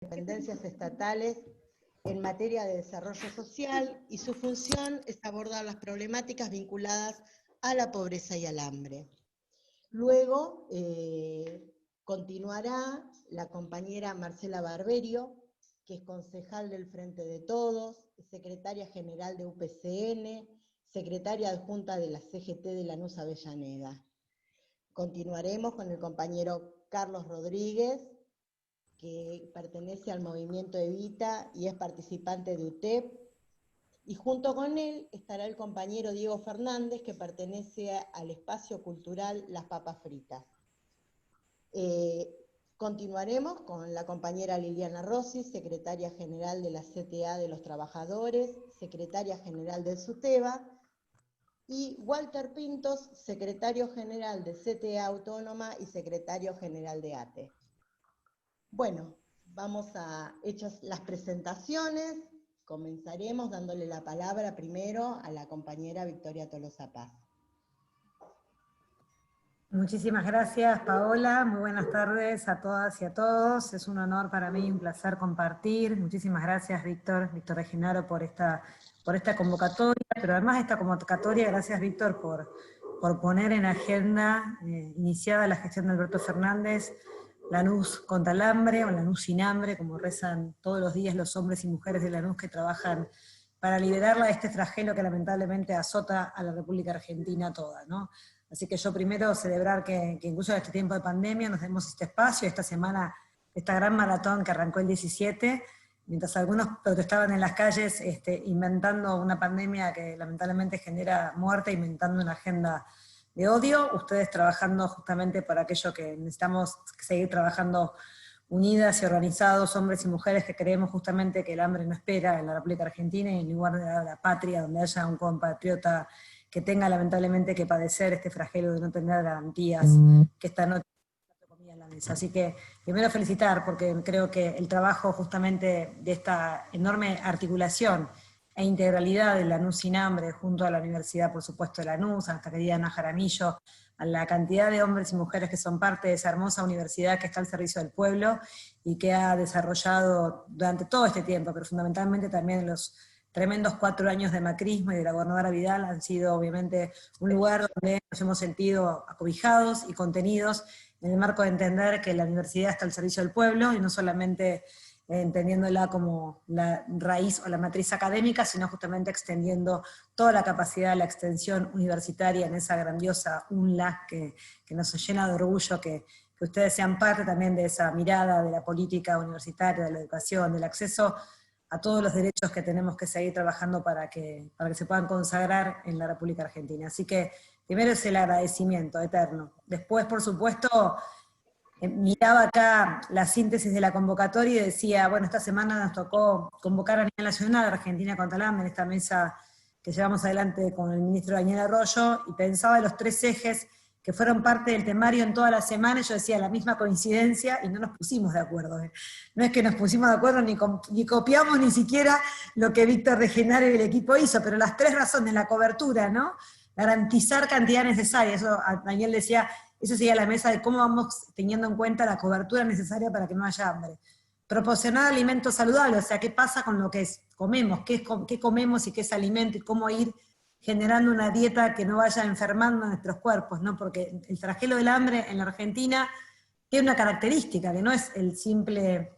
dependencias estatales en materia de desarrollo social, y su función es abordar las problemáticas vinculadas a la pobreza y al hambre. Luego continuará la compañera Marcela Barberio, que es concejal del Frente de Todos, secretaria general de UPCN, secretaria adjunta de la CGT de Lanús Avellaneda. Continuaremos con el compañero Carlos Rodríguez, que pertenece al movimiento Evita y es participante de UTEP, y junto con él estará el compañero Diego Fernández, que pertenece al espacio cultural Las Papas Fritas. Continuaremos con la compañera Liliana Rossi, secretaria general de la CTA de los Trabajadores, secretaria general del SUTEBA, y Walter Pintos, secretario general de CTA Autónoma y secretario general de ATE. Bueno, vamos a hechas las presentaciones, comenzaremos dándole la palabra primero a la compañera Victoria Tolosa Paz. Muchísimas gracias, Paola. Muy buenas tardes a todas y a todos. Es un honor para mí, un placer compartir. Muchísimas gracias, Víctor Regenaro, por esta convocatoria, pero además esta convocatoria, gracias, Víctor, por poner en agenda, iniciada la gestión de Alberto Fernández, Lanús contra el hambre, o Lanús sin hambre, como rezan todos los días los hombres y mujeres de Lanús que trabajan para liberarla de este flagelo que lamentablemente azota a la República Argentina toda, ¿no? Así que yo primero celebrar que incluso en este tiempo de pandemia nos demos este espacio, esta semana, esta gran maratón que arrancó el 17, mientras algunos protestaban en las calles inventando una pandemia que lamentablemente genera muerte, inventando una agenda de odio, ustedes trabajando justamente por aquello que necesitamos seguir trabajando unidas y organizados, hombres y mujeres que creemos justamente que el hambre no espera en la República Argentina y en lugar de la patria donde haya un compatriota que tenga lamentablemente que padecer este flagelo de no tener garantías que esta noche comida en la mesa. Así que primero felicitar, porque creo que el trabajo justamente de esta enorme articulación e integralidad de Lanús sin hambre, junto a la Universidad, por supuesto, de Lanús, a nuestra querida Ana Jaramillo, a la cantidad de hombres y mujeres que son parte de esa hermosa universidad que está al servicio del pueblo y que ha desarrollado durante todo este tiempo, pero fundamentalmente también los tremendos 4 años de macrismo y de la gobernadora Vidal han sido obviamente un lugar donde nos hemos sentido acobijados y contenidos en el marco de entender que la universidad está al servicio del pueblo y no solamente entendiéndola como la raíz o la matriz académica, sino justamente extendiendo toda la capacidad de la extensión universitaria en esa grandiosa UNLA que nos llena de orgullo que ustedes sean parte también de esa mirada de la política universitaria, de la educación, del acceso a todos los derechos que tenemos que seguir trabajando para que se puedan consagrar en la República Argentina. Así que primero es el agradecimiento eterno. Después, por supuesto, miraba acá la síntesis de la convocatoria y decía, bueno, esta semana nos tocó convocar a nivel nacional a Argentina contra el hambre en esta mesa que llevamos adelante con el ministro Daniel Arroyo, y pensaba en los 3 ejes que fueron parte del temario en toda la semana, y yo decía la misma coincidencia, y no nos pusimos de acuerdo. No es que nos pusimos de acuerdo ni copiamos ni siquiera lo que Víctor Regenaro y el equipo hizo, pero las 3 razones, la cobertura, ¿no? Garantizar cantidad necesaria, eso Daniel decía, eso sería la mesa de cómo vamos teniendo en cuenta la cobertura necesaria para que no haya hambre. Proporcionar alimentos saludables, o sea, qué pasa con lo que comemos, qué comemos y qué es alimento, y cómo ir generando una dieta que no vaya enfermando nuestros cuerpos, ¿no? Porque el flagelo del hambre en la Argentina tiene una característica, que no es el simple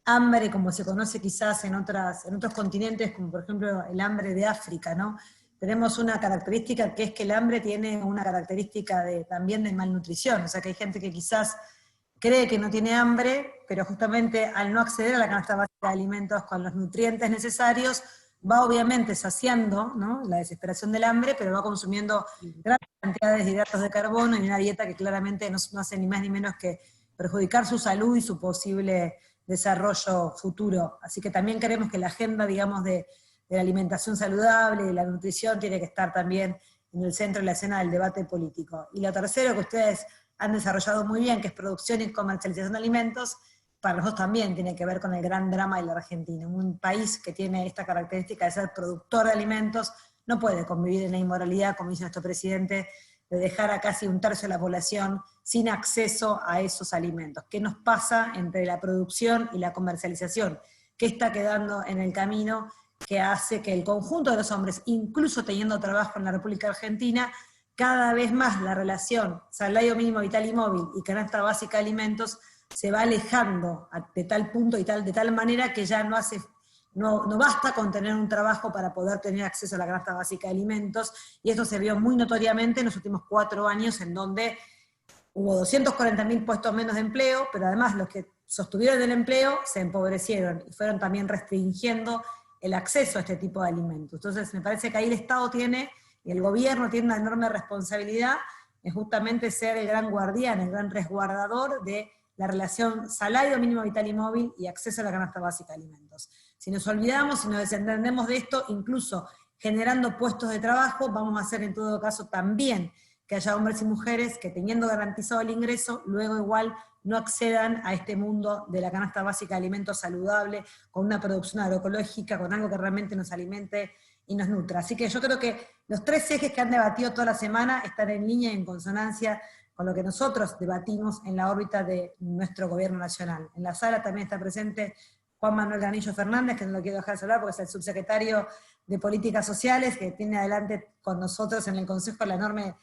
hambre como se conoce quizás en otros continentes, como por ejemplo el hambre de África, ¿no? Tenemos una característica que es que el hambre tiene una característica también de malnutrición, o sea que hay gente que quizás cree que no tiene hambre, pero justamente al no acceder a la canasta básica de alimentos con los nutrientes necesarios, va obviamente saciando, ¿no?, la desesperación del hambre, pero va consumiendo grandes cantidades de hidratos de carbono y una dieta que claramente no hace ni más ni menos que perjudicar su salud y su posible desarrollo futuro. Así que también queremos que la agenda, digamos, de la alimentación saludable, de la nutrición, tiene que estar también en el centro de la escena del debate político. Y lo tercero que ustedes han desarrollado muy bien, que es producción y comercialización de alimentos, para nosotros también tiene que ver con el gran drama de la Argentina. Un país que tiene esta característica de ser productor de alimentos no puede convivir en la inmoralidad, como dice nuestro presidente, de dejar a casi un tercio de la población sin acceso a esos alimentos. ¿Qué nos pasa entre la producción y la comercialización? ¿Qué está quedando en el camino que hace que el conjunto de los hombres, incluso teniendo trabajo en la República Argentina, cada vez más la relación salario mínimo vital y móvil y canasta básica de alimentos se va alejando de tal punto y de tal manera que ya no basta con tener un trabajo para poder tener acceso a la canasta básica de alimentos, y esto se vio muy notoriamente en los últimos 4 años, en donde hubo 240.000 puestos menos de empleo, pero además los que sostuvieron el empleo se empobrecieron y fueron también restringiendo el acceso a este tipo de alimentos. Entonces me parece que ahí el Estado tiene, y el gobierno tiene una enorme responsabilidad en justamente ser el gran guardián, el gran resguardador de la relación salario mínimo vital y móvil y acceso a la canasta básica de alimentos. Si nos olvidamos, si nos desentendemos de esto, incluso generando puestos de trabajo, vamos a hacer en todo caso también que haya hombres y mujeres que, teniendo garantizado el ingreso, luego igual no accedan a este mundo de la canasta básica de alimentos saludable, con una producción agroecológica, con algo que realmente nos alimente y nos nutra. Así que yo creo que los 3 ejes que han debatido toda la semana están en línea y en consonancia con lo que nosotros debatimos en la órbita de nuestro gobierno nacional. En la sala también está presente Juan Manuel Ganillo Fernández, que no lo quiero dejar de hablar porque es el subsecretario de Políticas Sociales, que tiene adelante con nosotros en el Consejo la enorme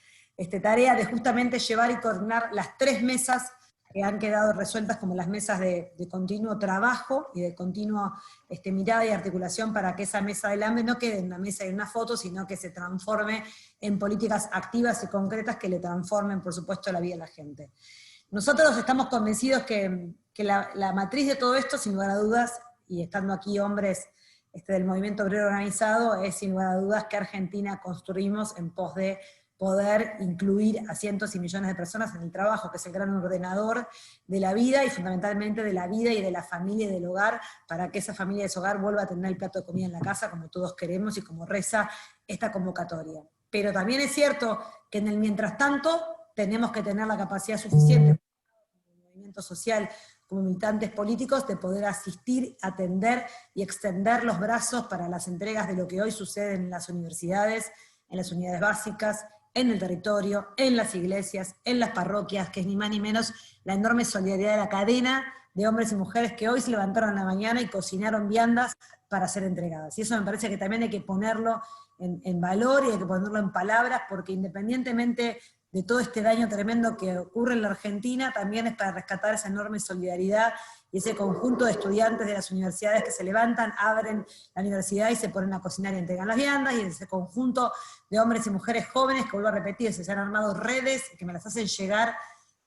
tarea de justamente llevar y coordinar las 3 mesas que han quedado resueltas como las mesas de continuo trabajo y de continua mirada y articulación para que esa mesa del hambre no quede en una mesa y en una foto, sino que se transforme en políticas activas y concretas que le transformen, por supuesto, la vida de la gente. Nosotros estamos convencidos que la matriz de todo esto, sin lugar a dudas, y estando aquí hombres del movimiento obrero organizado, es sin lugar a dudas que Argentina construimos en pos de poder incluir a cientos y millones de personas en el trabajo, que es el gran ordenador de la vida, y fundamentalmente de la vida y de la familia y del hogar, para que esa familia de ese hogar vuelva a tener el plato de comida en la casa, como todos queremos y como reza esta convocatoria. Pero también es cierto que en el mientras tanto tenemos que tener la capacidad suficiente, como movimiento social, como militantes políticos, de poder asistir, atender y extender los brazos para las entregas de lo que hoy sucede en las universidades, en las unidades básicas, en el territorio, en las iglesias, en las parroquias, que es ni más ni menos la enorme solidaridad de la cadena de hombres y mujeres que hoy se levantaron en la mañana y cocinaron viandas para ser entregadas. Y eso me parece que también hay que ponerlo en valor y hay que ponerlo en palabras, porque independientemente de todo este daño tremendo que ocurre en la Argentina, también es para rescatar esa enorme solidaridad y ese conjunto de estudiantes de las universidades que se levantan, abren la universidad y se ponen a cocinar y entregan las viandas, y ese conjunto de hombres y mujeres jóvenes, que vuelvo a repetir, se han armado redes que me las hacen llegar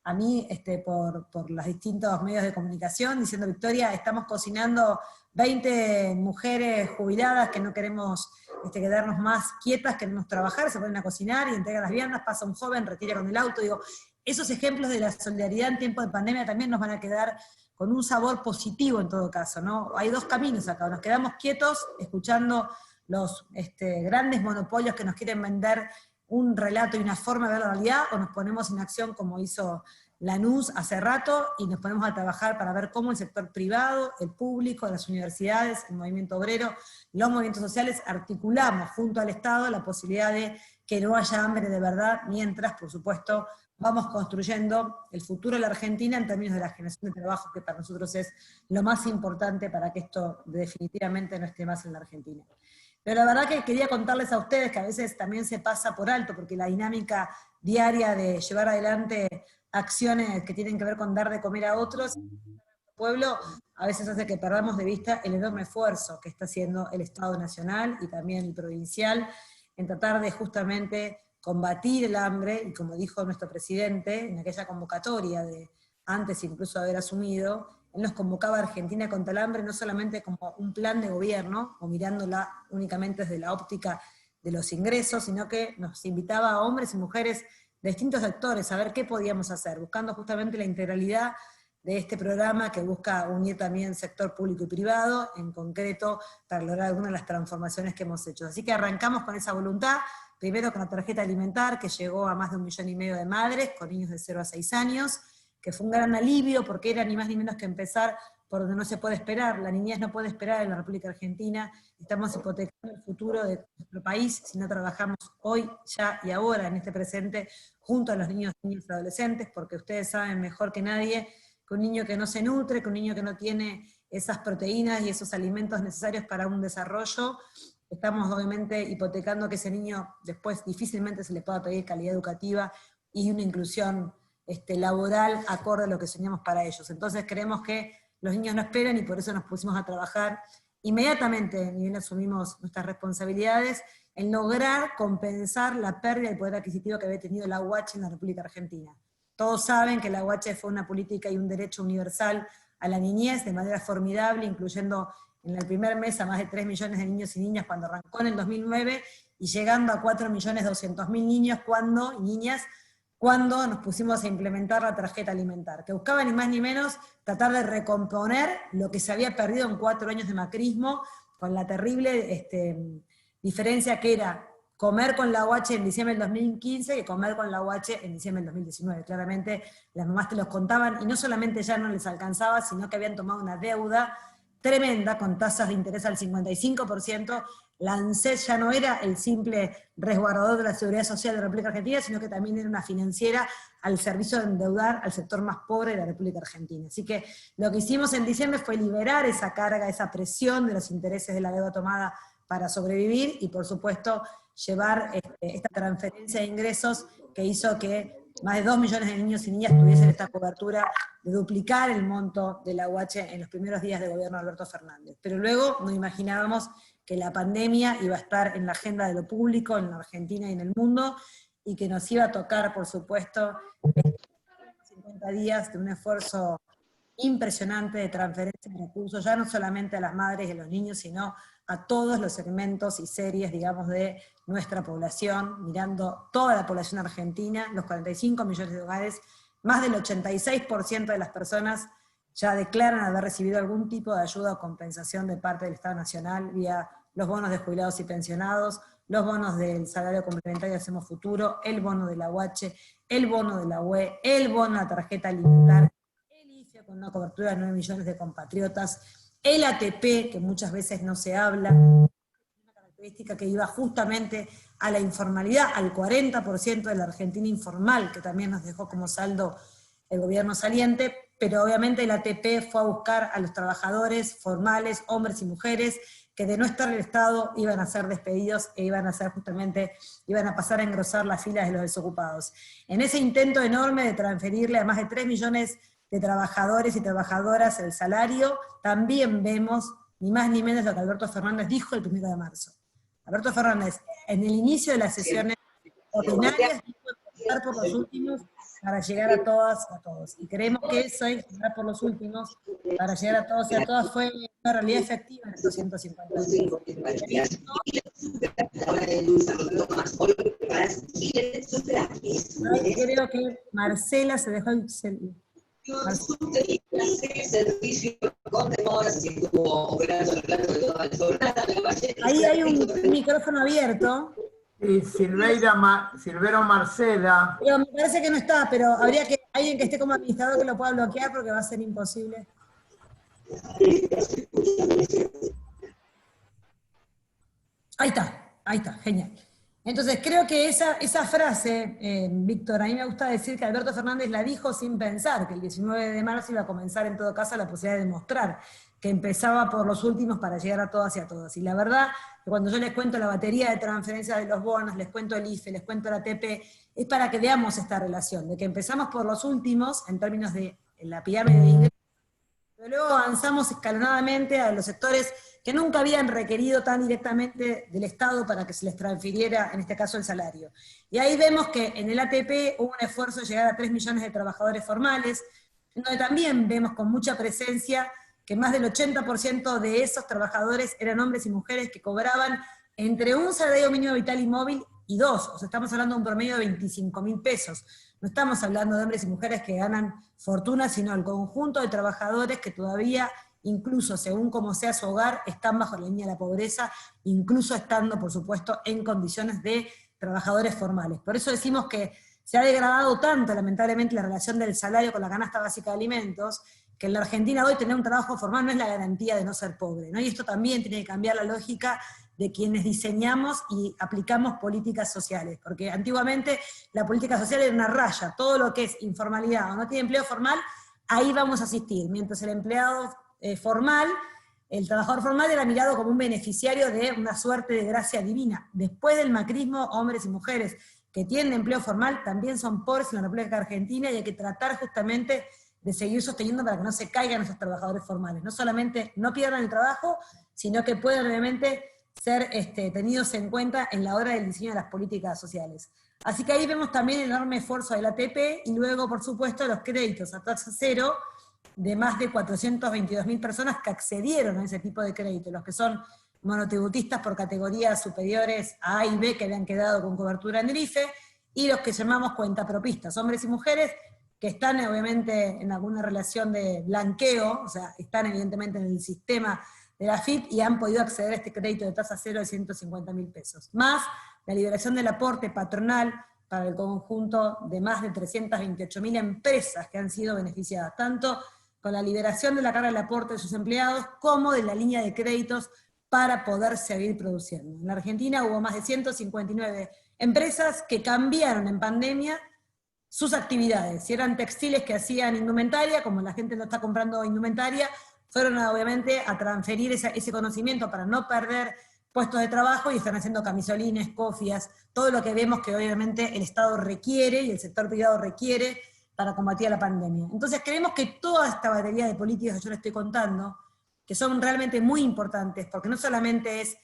a mí por los distintos medios de comunicación, diciendo: Victoria, estamos cocinando 20 mujeres jubiladas que no queremos quedarnos más quietas, queremos trabajar, se ponen a cocinar y entregan las viandas, pasa un joven, retira con el auto. Digo, esos ejemplos de la solidaridad en tiempo de pandemia también nos van a quedar con un sabor positivo en todo caso, ¿no? Hay 2 caminos acá: nos quedamos quietos escuchando los grandes monopolios que nos quieren vender un relato y una forma de ver la realidad, o nos ponemos en acción como hizo Lanús hace rato, y nos ponemos a trabajar para ver cómo el sector privado, el público, las universidades, el movimiento obrero, los movimientos sociales, articulamos junto al Estado la posibilidad de que no haya hambre de verdad, mientras, por supuesto, vamos construyendo el futuro de la Argentina en términos de la generación de trabajo, que para nosotros es lo más importante para que esto definitivamente no esté más en la Argentina. Pero la verdad que quería contarles a ustedes que a veces también se pasa por alto, porque la dinámica diaria de llevar adelante acciones que tienen que ver con dar de comer a otros, pueblo, a veces hace que perdamos de vista el enorme esfuerzo que está haciendo el Estado Nacional y también el provincial en tratar de justamente combatir el hambre, y como dijo nuestro presidente en aquella convocatoria, antes incluso de haber asumido, él nos convocaba a Argentina contra el hambre no solamente como un plan de gobierno, o mirándola únicamente desde la óptica de los ingresos, sino que nos invitaba a hombres y mujeres de distintos sectores a ver qué podíamos hacer, buscando justamente la integralidad de este programa que busca unir también sector público y privado, en concreto para lograr algunas de las transformaciones que hemos hecho. Así que arrancamos con esa voluntad, primero con la tarjeta alimentar, que llegó a más de 1,5 millones de madres, con niños de 0 a 6 años, que fue un gran alivio, porque era ni más ni menos que empezar por donde no se puede esperar. La niñez no puede esperar en la República Argentina. Estamos hipotecando el futuro de nuestro país si no trabajamos hoy, ya y ahora, en este presente, junto a los niños, niñas y adolescentes, porque ustedes saben mejor que nadie que un niño que no se nutre, que un niño que no tiene esas proteínas y esos alimentos necesarios para un desarrollo, estamos obviamente hipotecando que ese niño después difícilmente se le pueda pedir calidad educativa y una inclusión laboral acorde a lo que soñamos para ellos. Entonces creemos que los niños no esperan y por eso nos pusimos a trabajar inmediatamente, ni bien asumimos nuestras responsabilidades, en lograr compensar la pérdida del poder adquisitivo que había tenido la UH en la República Argentina. Todos saben que la UH fue una política y un derecho universal a la niñez de manera formidable, incluyendo en el primer mes a más de 3 millones de niños y niñas cuando arrancó en el 2009, y llegando a 4.200.000 niños y niñas cuando nos pusimos a implementar la tarjeta alimentar, que buscaba ni más ni menos tratar de recomponer lo que se había perdido en 4 años de macrismo, con la terrible diferencia que era comer con la UH en diciembre del 2015 que comer con la UH en diciembre del 2019. Claramente las mamás te los contaban, y no solamente ya no les alcanzaba, sino que habían tomado una deuda tremenda, con tasas de interés al 55%, la ANSES ya no era el simple resguardador de la seguridad social de la República Argentina, sino que también era una financiera al servicio de endeudar al sector más pobre de la República Argentina. Así que lo que hicimos en diciembre fue liberar esa carga, esa presión de los intereses de la deuda tomada para sobrevivir, y por supuesto llevar esta transferencia de ingresos que hizo que más de 2 millones de niños y niñas tuviesen esta cobertura de duplicar el monto de la UH en los primeros días de gobierno de Alberto Fernández. Pero luego no imaginábamos que la pandemia iba a estar en la agenda de lo público en la Argentina y en el mundo, y que nos iba a tocar, por supuesto, 50 días de un esfuerzo impresionante de transferencia de recursos, ya no solamente a las madres y a los niños, sino a todos los segmentos y series, digamos, de nuestra población, mirando toda la población argentina, los 45 millones de hogares, más del 86% de las personas ya declaran haber recibido algún tipo de ayuda o compensación de parte del Estado Nacional, vía los bonos de jubilados y pensionados, los bonos del salario complementario de Hacemos Futuro, el bono de la UH, el bono de la UE, el bono de la tarjeta alimentar, el IFE con una cobertura de 9 millones de compatriotas, el ATP, que muchas veces no se habla, una característica que iba justamente a la informalidad, al 40% de la Argentina informal, que también nos dejó como saldo el gobierno saliente, pero obviamente el ATP fue a buscar a los trabajadores formales, hombres y mujeres, que de no estar en el Estado iban a ser despedidos e iban a pasar a engrosar las filas de los desocupados. En ese intento enorme de transferirle a más de 3 millones de trabajadores y trabajadoras el salario, también vemos ni más ni menos lo que Alberto Fernández dijo el 1 de marzo. Alberto Fernández, en el inicio de las sesiones ordinarias, dijo empezar por los últimos para llegar a todas y a todos. Y creemos que eso, empezar por los últimos para llegar a todos y a todas, fue una realidad efectiva en estos 150 días. Creo que Marcela se dejó el celular. Ahí hay un micrófono abierto. Y Silvero Marcela. Pero me parece que no está, pero habría que alguien que esté como administrador que lo pueda bloquear, porque va a ser imposible. Ahí está, genial. Entonces creo que esa frase, Víctor, a mí me gusta decir que Alberto Fernández la dijo sin pensar, que el 19 de marzo iba a comenzar en todo caso la posibilidad de demostrar que empezaba por los últimos para llegar a todas y a todos. Y la verdad, que cuando yo les cuento la batería de transferencias de los bonos, les cuento el IFE, les cuento la ATP, es para que veamos esta relación, de que empezamos por los últimos, en términos de la pirámide de ingresos, pero luego avanzamos escalonadamente a los sectores que nunca habían requerido tan directamente del Estado para que se les transfiriera, en este caso, el salario. Y ahí vemos que en el ATP hubo un esfuerzo de llegar a 3 millones de trabajadores formales, en donde también vemos con mucha presencia que más del 80% de esos trabajadores eran hombres y mujeres que cobraban entre un salario mínimo vital y móvil y 2, o sea, estamos hablando de un promedio de 25.000 pesos. No estamos hablando de hombres y mujeres que ganan fortuna, sino el conjunto de trabajadores que todavía, incluso según como sea su hogar, están bajo la línea de la pobreza, incluso estando, por supuesto, en condiciones de trabajadores formales. Por eso decimos que se ha degradado tanto, lamentablemente, la relación del salario con la canasta básica de alimentos, que en la Argentina hoy tener un trabajo formal no es la garantía de no ser pobre, ¿no? Y esto también tiene que cambiar la lógica de quienes diseñamos y aplicamos políticas sociales, porque antiguamente la política social era una raya, todo lo que es informalidad o no tiene empleo formal, ahí vamos a asistir, mientras el empleado formal, el trabajador formal era mirado como un beneficiario de una suerte de gracia divina. Después del macrismo, hombres y mujeres que tienen empleo formal también son pobres en la República Argentina y hay que tratar justamente de seguir sosteniendo para que no se caigan esos trabajadores formales. No solamente no pierdan el trabajo, sino que puedan realmente ser tenidos en cuenta en la hora del diseño de las políticas sociales. Así que ahí vemos también el enorme esfuerzo de la ATP y luego, por supuesto, los créditos a tasa cero de más de 422.000 personas que accedieron a ese tipo de crédito, los que son monotributistas por categorías superiores a A y B que habían quedado con cobertura en el IFE, y los que llamamos cuentapropistas, hombres y mujeres que están obviamente en alguna relación de blanqueo, o sea, están evidentemente en el sistema de la AFIP y han podido acceder a este crédito de tasa cero de 150.000 pesos. Más la liberación del aporte patronal para el conjunto de más de 328.000 empresas que han sido beneficiadas, tanto con la liberación de la carga del aporte de sus empleados, como de la línea de créditos para poder seguir produciendo. En la Argentina hubo más de 159 empresas que cambiaron en pandemia sus actividades. Si eran textiles que hacían indumentaria, como la gente no está comprando indumentaria, fueron obviamente a transferir ese conocimiento para no perder puestos de trabajo y están haciendo camisolines, cofias, todo lo que vemos que obviamente el Estado requiere y el sector privado requiere para combatir la pandemia. Entonces creemos que toda esta batería de políticas que yo les estoy contando, que son realmente muy importantes, porque no solamente es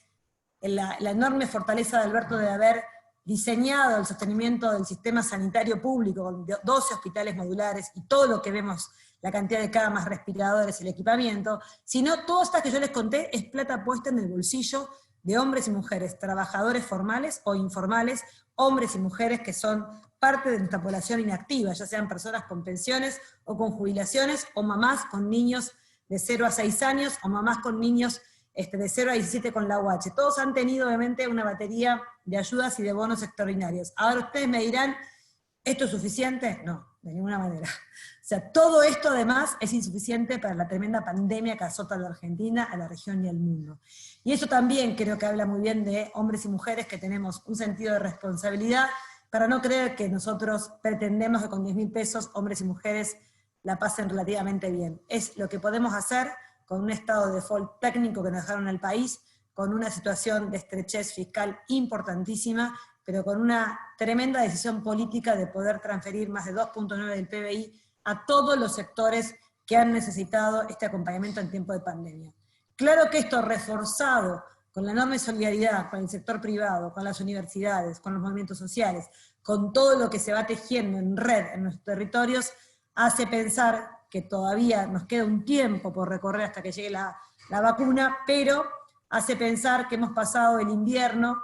la enorme fortaleza de Alberto de haber diseñado el sostenimiento del sistema sanitario público, con 12 hospitales modulares y todo lo que vemos, la cantidad de camas, respiradores, el equipamiento, sino todas estas que yo les conté es plata puesta en el bolsillo de hombres y mujeres, trabajadores formales o informales, hombres y mujeres que son parte de nuestra población inactiva, ya sean personas con pensiones o con jubilaciones, o mamás con niños de 0 a 6 años, o mamás con niños de 0 a 17 con la UH. Todos han tenido obviamente una batería de ayudas y de bonos extraordinarios. Ahora ustedes me dirán, ¿esto es suficiente? No, de ninguna manera. O sea, todo esto además es insuficiente para la tremenda pandemia que azota a la Argentina, a la región y al mundo. Y eso también creo que habla muy bien de hombres y mujeres que tenemos un sentido de responsabilidad para no creer que nosotros pretendemos que con 10.000 pesos hombres y mujeres la pasen relativamente bien. Es lo que podemos hacer con un estado de default técnico que nos dejaron al país, con una situación de estrechez fiscal importantísima, pero con una tremenda decisión política de poder transferir más de 2.9 del PBI a todos los sectores que han necesitado este acompañamiento en tiempo de pandemia. Claro que esto reforzado con la enorme solidaridad con el sector privado, con las universidades, con los movimientos sociales, con todo lo que se va tejiendo en red en nuestros territorios, hace pensar que todavía nos queda un tiempo por recorrer hasta que llegue la vacuna, pero hace pensar que hemos pasado el invierno,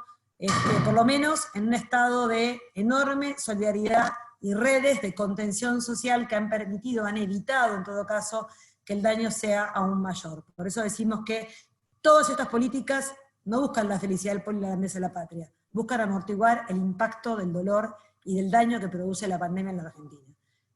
por lo menos en un estado de enorme solidaridad y redes de contención social que han permitido, han evitado en todo caso, que el daño sea aún mayor. Por eso decimos que todas estas políticas no buscan la felicidad y la grandeza de la patria, buscan amortiguar el impacto del dolor y del daño que produce la pandemia en la Argentina.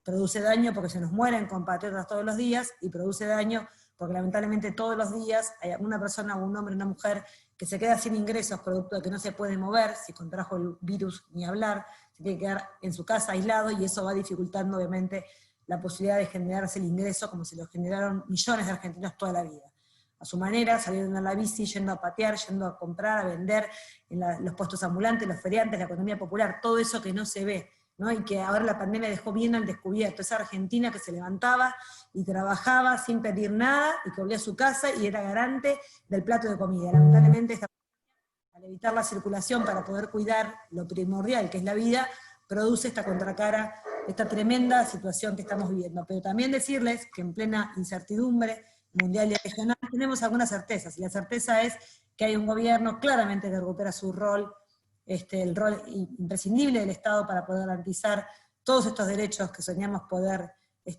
Produce daño porque se nos mueren compatriotas todos los días, y produce daño porque lamentablemente todos los días hay una persona, un hombre, una mujer, que se queda sin ingresos producto de que no se puede mover, si contrajo el virus ni hablar, se tiene que quedar en su casa aislado, y eso va dificultando obviamente la posibilidad de generarse el ingreso como se lo generaron millones de argentinos toda la vida. A su manera, saliendo a la bici, yendo a patear, yendo a comprar, a vender, en los puestos ambulantes, los feriantes, la economía popular, todo eso que no se ve, ¿no? Y que ahora la pandemia dejó bien al descubierto, esa Argentina que se levantaba y trabajaba sin pedir nada, y que volvía a su casa y era garante del plato de comida. Lamentablemente, al evitar la circulación para poder cuidar lo primordial, que es la vida, produce esta contracara, esta tremenda situación que estamos viviendo. Pero también decirles que en plena incertidumbre mundial y regional tenemos algunas certezas, y la certeza es que hay un gobierno claramente que recupera su rol, el rol imprescindible del Estado para poder garantizar todos estos derechos que soñamos poder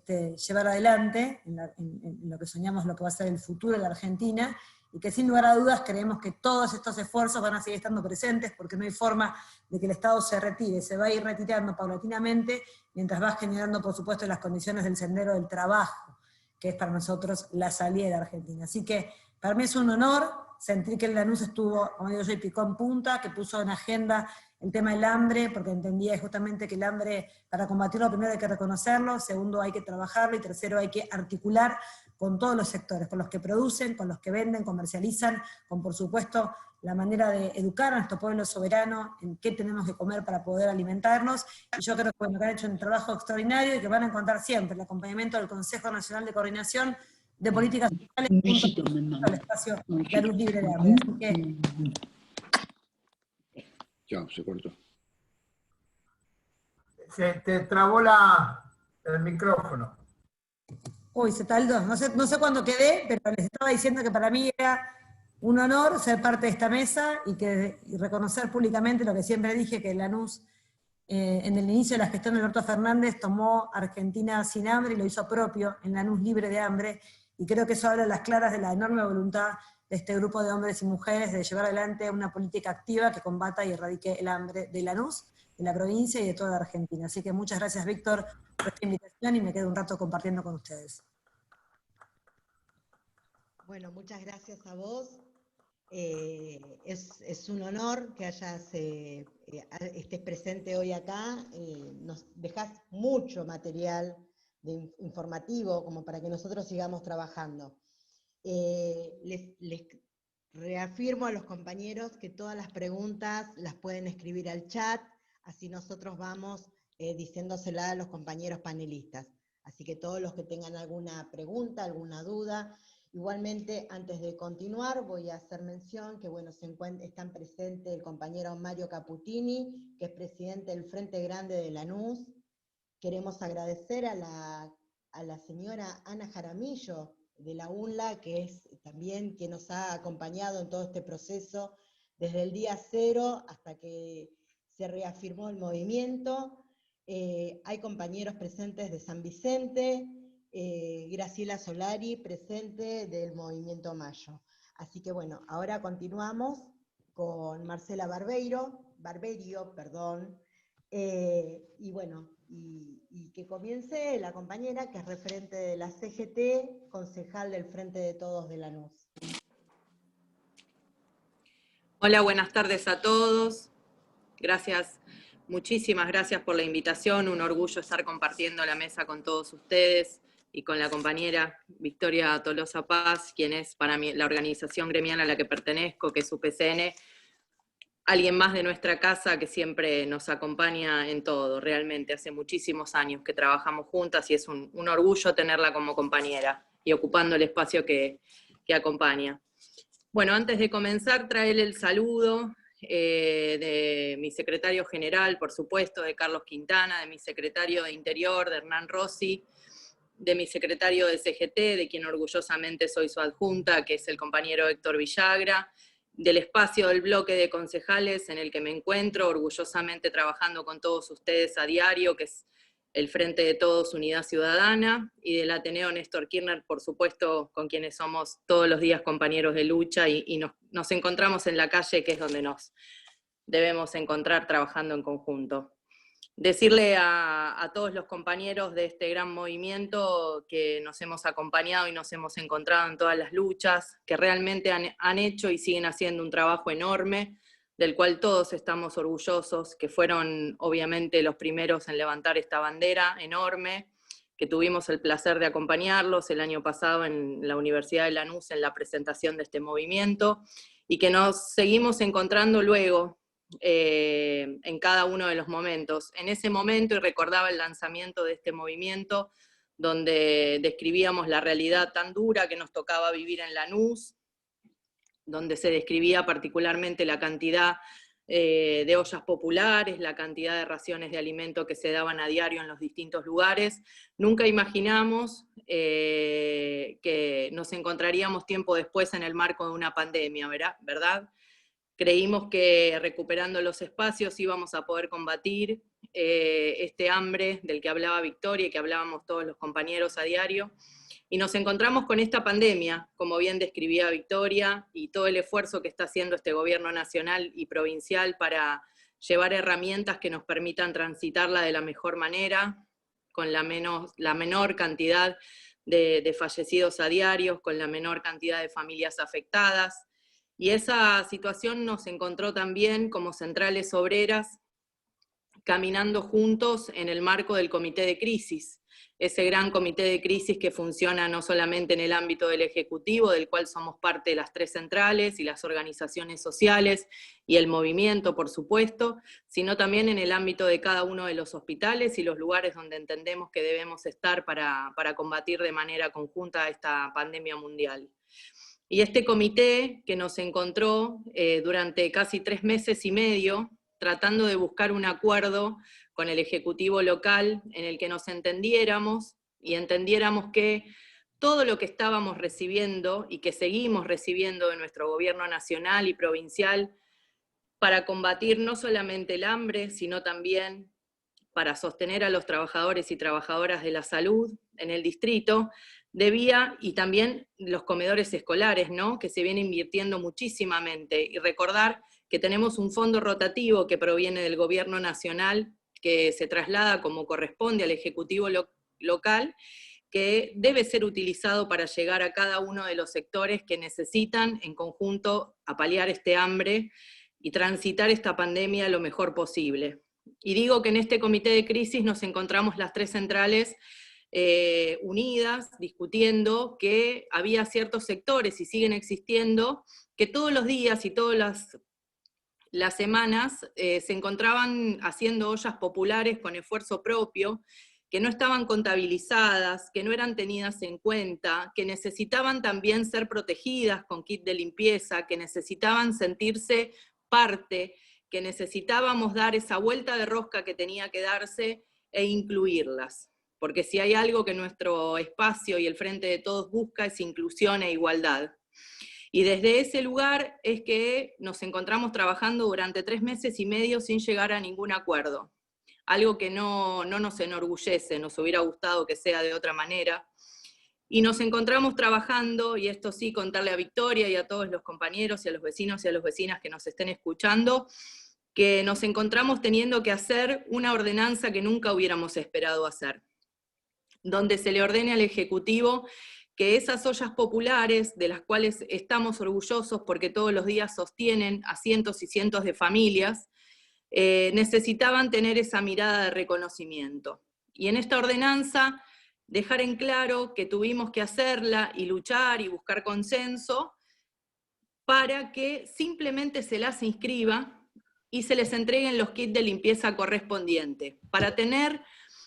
llevar adelante, en lo que soñamos lo que va a ser el futuro de la Argentina, y que sin lugar a dudas creemos que todos estos esfuerzos van a seguir estando presentes, porque no hay forma de que el Estado se retire, se va a ir retirando paulatinamente, mientras va generando por supuesto las condiciones del sendero del trabajo, que es para nosotros la salida de la Argentina. Así que para mí es un honor sentir que el Lanús estuvo, como digo yo, y picó en punta, que puso en agenda el tema del hambre, porque entendía justamente que el hambre, para combatirlo, primero hay que reconocerlo, segundo hay que trabajarlo, y tercero hay que articular con todos los sectores, con los que producen, con los que venden, comercializan, con por supuesto la manera de educar a nuestro pueblo soberano en qué tenemos que comer para poder alimentarnos, y yo creo que, bueno, que han hecho un trabajo extraordinario y que van a encontrar siempre el acompañamiento del Consejo Nacional de Coordinación de Políticas Sociales junto al espacio La Luz Libre de Hambre. Así que, Chao, se cortó. Se te trabó el micrófono. uy, se taldó, no sé cuándo quedé, pero les estaba diciendo que para mí era un honor ser parte de esta mesa y reconocer públicamente lo que siempre dije, que Lanús, en el inicio de la gestión de Alberto Fernández, tomó Argentina sin hambre y lo hizo propio en Lanús libre de hambre, y creo que eso habla a las claras de la enorme voluntad de este grupo de hombres y mujeres de llevar adelante una política activa que combata y erradique el hambre de Lanús, de la provincia y de toda Argentina. Así que muchas gracias, Víctor, por esta invitación, y me quedo un rato compartiendo con ustedes. Bueno, muchas gracias a vos. Es un honor que estés presente hoy acá. Nos dejás mucho material informativo como para que nosotros sigamos trabajando. Les reafirmo a los compañeros que todas las preguntas las pueden escribir al chat, así nosotros vamos diciéndosela a los compañeros panelistas. Así que todos los que tengan alguna pregunta, alguna duda. Igualmente, antes de continuar, voy a hacer mención que, bueno, están presentes el compañero Mario Caputini, que es presidente del Frente Grande de Lanús. Queremos agradecer a la señora Ana Jaramillo, de la UNLA, que es también quien nos ha acompañado en todo este proceso, desde el día cero hasta que se reafirmó el movimiento. Hay compañeros presentes de San Vicente, Graciela Solari, presente del Movimiento Mayo. Así que bueno, ahora continuamos con Marcela Barberio, y bueno, y que comience la compañera que es referente de la CGT, concejal del Frente de Todos de Lanús. Hola, buenas tardes a todos. Gracias, muchísimas gracias por la invitación. Un orgullo estar compartiendo la mesa con todos ustedes y con la compañera Victoria Tolosa Paz, quien es para mí la organización gremial a la que pertenezco, que es UPCN, alguien más de nuestra casa que siempre nos acompaña en todo. Realmente hace muchísimos años que trabajamos juntas y es un orgullo tenerla como compañera y ocupando el espacio que acompaña. Bueno, antes de comenzar, traerle el saludo de mi secretario general, por supuesto, de Carlos Quintana, de mi secretario de Interior, de Hernán Rossi, de mi secretario de CGT, de quien orgullosamente soy su adjunta, que es el compañero Héctor Villagra, del espacio del bloque de concejales en el que me encuentro, orgullosamente trabajando con todos ustedes a diario, que es el Frente de Todos Unidad Ciudadana, y del Ateneo Néstor Kirchner, por supuesto, con quienes somos todos los días compañeros de lucha y nos encontramos en la calle, que es donde nos debemos encontrar trabajando en conjunto. Decirle a todos los compañeros de este gran movimiento que nos hemos acompañado y nos hemos encontrado en todas las luchas, que realmente han hecho y siguen haciendo un trabajo enorme, del cual todos estamos orgullosos, que fueron obviamente los primeros en levantar esta bandera enorme, que tuvimos el placer de acompañarlos el año pasado en la Universidad de Lanús en la presentación de este movimiento, y que nos seguimos encontrando luego en cada uno de los momentos. En ese momento, y recordaba el lanzamiento de este movimiento, donde describíamos la realidad tan dura que nos tocaba vivir en Lanús, donde se describía particularmente la cantidad de ollas populares, la cantidad de raciones de alimento que se daban a diario en los distintos lugares. Nunca imaginamos que nos encontraríamos tiempo después en el marco de una pandemia, ¿verdad? Creímos que recuperando los espacios íbamos a poder combatir este hambre del que hablaba Victoria y que hablábamos todos los compañeros a diario. Y nos encontramos con esta pandemia, como bien describía Victoria, y todo el esfuerzo que está haciendo este gobierno nacional y provincial para llevar herramientas que nos permitan transitarla de la mejor manera, con la menor cantidad de fallecidos a diario, con la menor cantidad de familias afectadas. Y esa situación nos encontró también como centrales obreras caminando juntos en el marco del comité de crisis, ese gran comité de crisis que funciona no solamente en el ámbito del Ejecutivo, del cual somos parte de las 3 centrales y las organizaciones sociales y el movimiento, por supuesto, sino también en el ámbito de cada uno de los hospitales y los lugares donde entendemos que debemos estar para combatir de manera conjunta esta pandemia mundial. Y este comité que nos encontró durante casi 3 meses y medio, tratando de buscar un acuerdo con el Ejecutivo local en el que nos entendiéramos y entendiéramos que todo lo que estábamos recibiendo y que seguimos recibiendo de nuestro gobierno nacional y provincial para combatir no solamente el hambre, sino también para sostener a los trabajadores y trabajadoras de la salud en el distrito, debía, y también los comedores escolares, ¿no?, que se viene invirtiendo muchísimamente, y recordar que tenemos un fondo rotativo que proviene del gobierno nacional, que se traslada como corresponde al Ejecutivo local, que debe ser utilizado para llegar a cada uno de los sectores que necesitan en conjunto a paliar este hambre y transitar esta pandemia lo mejor posible. Y digo que en este comité de crisis nos encontramos las 3 centrales unidas, discutiendo que había ciertos sectores, y siguen existiendo, que todos los días y todas las semanas se encontraban haciendo ollas populares con esfuerzo propio, que no estaban contabilizadas, que no eran tenidas en cuenta, que necesitaban también ser protegidas con kit de limpieza, que necesitaban sentirse parte, que necesitábamos dar esa vuelta de rosca que tenía que darse e incluirlas. Porque si hay algo que nuestro espacio y el Frente de Todos busca es inclusión e igualdad. Y desde ese lugar es que nos encontramos trabajando durante 3 meses y medio sin llegar a ningún acuerdo. Algo que no nos enorgullece, nos hubiera gustado que sea de otra manera. Y nos encontramos trabajando, y esto sí, contarle a Victoria y a todos los compañeros y a los vecinos y a las vecinas que nos estén escuchando, que nos encontramos teniendo que hacer una ordenanza que nunca hubiéramos esperado hacer, donde se le ordene al Ejecutivo que esas ollas populares, de las cuales estamos orgullosos porque todos los días sostienen a cientos y cientos de familias, necesitaban tener esa mirada de reconocimiento. Y en esta ordenanza dejar en claro que tuvimos que hacerla y luchar y buscar consenso para que simplemente se las inscriba y se les entreguen los kits de limpieza correspondientes, para tener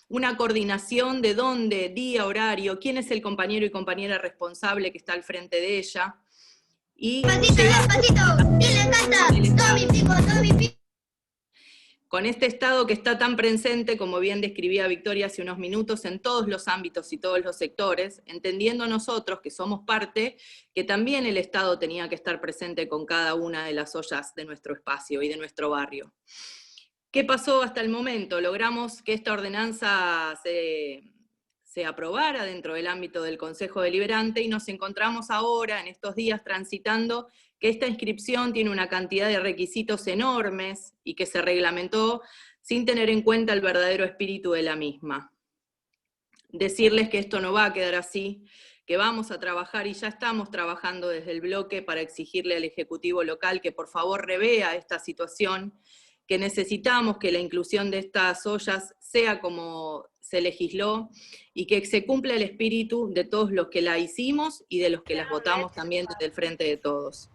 una coordinación de dónde, día, horario, quién es el compañero y compañera responsable que está al frente de ella. Y despacito, ¿quién le encanta? Todo mi pico, todo mi pico. Con este Estado que está tan presente, como bien describía Victoria hace unos minutos, en todos los ámbitos y todos los sectores, entendiendo nosotros que somos parte, que también el Estado tenía que estar presente con cada una de las ollas de nuestro espacio y de nuestro barrio. ¿Qué pasó hasta el momento? Logramos que esta ordenanza se aprobara dentro del ámbito del Consejo Deliberante y nos encontramos ahora, en estos días, transitando que esta inscripción tiene una cantidad de requisitos enormes y que se reglamentó sin tener en cuenta el verdadero espíritu de la misma. Decirles que esto no va a quedar así, que vamos a trabajar y ya estamos trabajando desde el bloque para exigirle al Ejecutivo local que por favor revea esta situación, que necesitamos que la inclusión de estas ollas sea como se legisló y que se cumpla el espíritu de todos los que la hicimos y de los que las votamos también desde el Frente de Todos.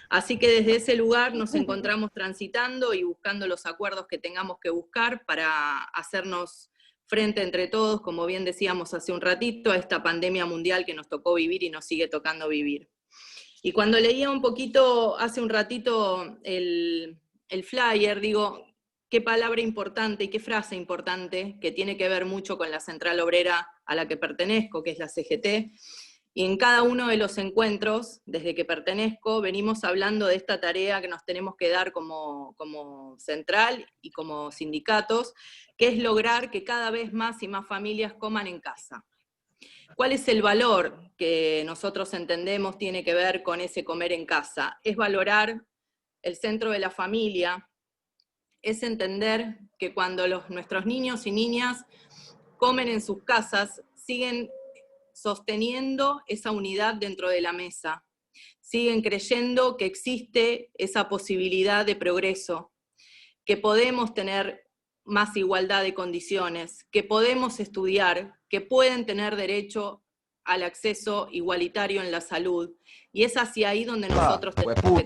Así que desde ese lugar nos encontramos transitando y buscando los acuerdos que tengamos que buscar para hacernos frente entre todos, como bien decíamos hace un ratito, a esta pandemia mundial que nos tocó vivir y nos sigue tocando vivir. Y cuando leía un poquito hace un ratito el flyer, digo, qué palabra importante y qué frase importante, que tiene que ver mucho con la central obrera a la que pertenezco, que es la CGT, y en cada uno de los encuentros, desde que pertenezco, venimos hablando de esta tarea que nos tenemos que dar como central y como sindicatos, que es lograr que cada vez más y más familias coman en casa. ¿Cuál es el valor que nosotros entendemos tiene que ver con ese comer en casa? Es valorar el centro de la familia, es entender que cuando nuestros niños y niñas comen en sus casas, siguen sosteniendo esa unidad dentro de la mesa. Siguen creyendo que existe esa posibilidad de progreso, que podemos tener más igualdad de condiciones, que podemos estudiar, que pueden tener derecho al acceso igualitario en la salud. Y es hacia ahí donde nosotros tenemos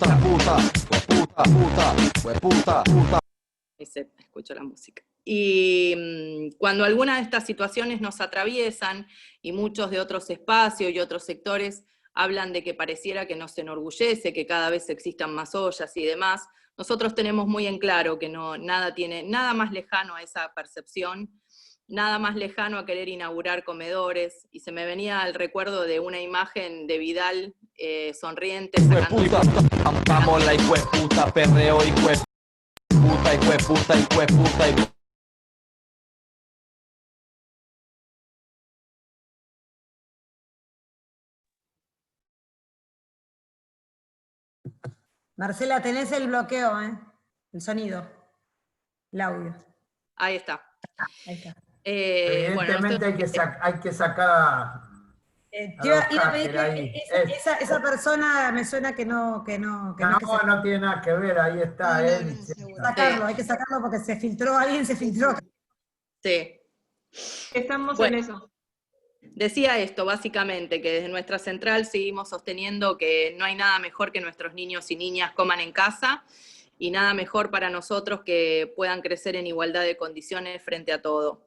escucho la música. Y cuando algunas de estas situaciones nos atraviesan, y muchos de otros espacios y otros sectores hablan de que pareciera que nos enorgullece, que cada vez existan más ollas y demás, nosotros tenemos muy en claro que nada tiene nada más lejano a esa percepción, nada más lejano a querer inaugurar comedores, y se me venía al recuerdo de una imagen de Vidal sonriente. Vamos la hijueputa, perreo, hijueputa, hijueputa, hijueputa. Marcela, tenés el bloqueo, el sonido, el audio. Ahí está. Ahí está. Evidentemente hay que sacar a iba a pedir que esa persona me suena que no no tiene nada que ver, ahí está él. Sacarlo, hay que sacarlo porque se filtró, alguien se filtró. Sí. Estamos en eso. Decía esto, básicamente, que desde nuestra central seguimos sosteniendo que no hay nada mejor que nuestros niños y niñas coman en casa, y nada mejor para nosotros que puedan crecer en igualdad de condiciones frente a todo.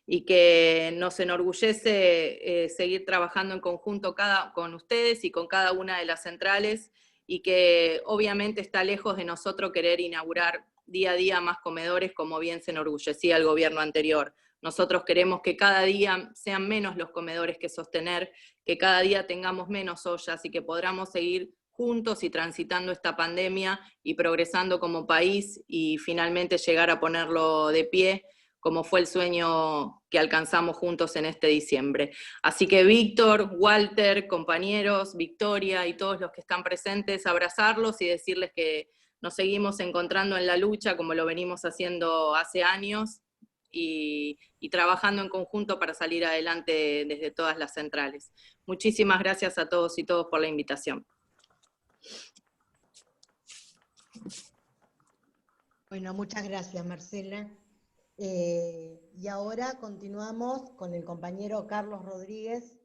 Y que nos enorgullece seguir trabajando en conjunto con ustedes y con cada una de las centrales, y que obviamente está lejos de nosotros querer inaugurar día a día más comedores, como bien se enorgullecía el gobierno anterior. Nosotros queremos que cada día sean menos los comedores que sostener, que cada día tengamos menos ollas y que podamos seguir juntos y transitando esta pandemia y progresando como país, y finalmente llegar a ponerlo de pie, como fue el sueño que alcanzamos juntos en este diciembre. Así que Víctor, Walter, compañeros, Victoria y todos los que están presentes, abrazarlos y decirles que nos seguimos encontrando en la lucha como lo venimos haciendo hace años, y trabajando en conjunto para salir adelante desde todas las centrales. Muchísimas gracias a todos y todas por la invitación. Bueno, muchas gracias, Marcela. Y ahora continuamos con el compañero Carlos Rodríguez,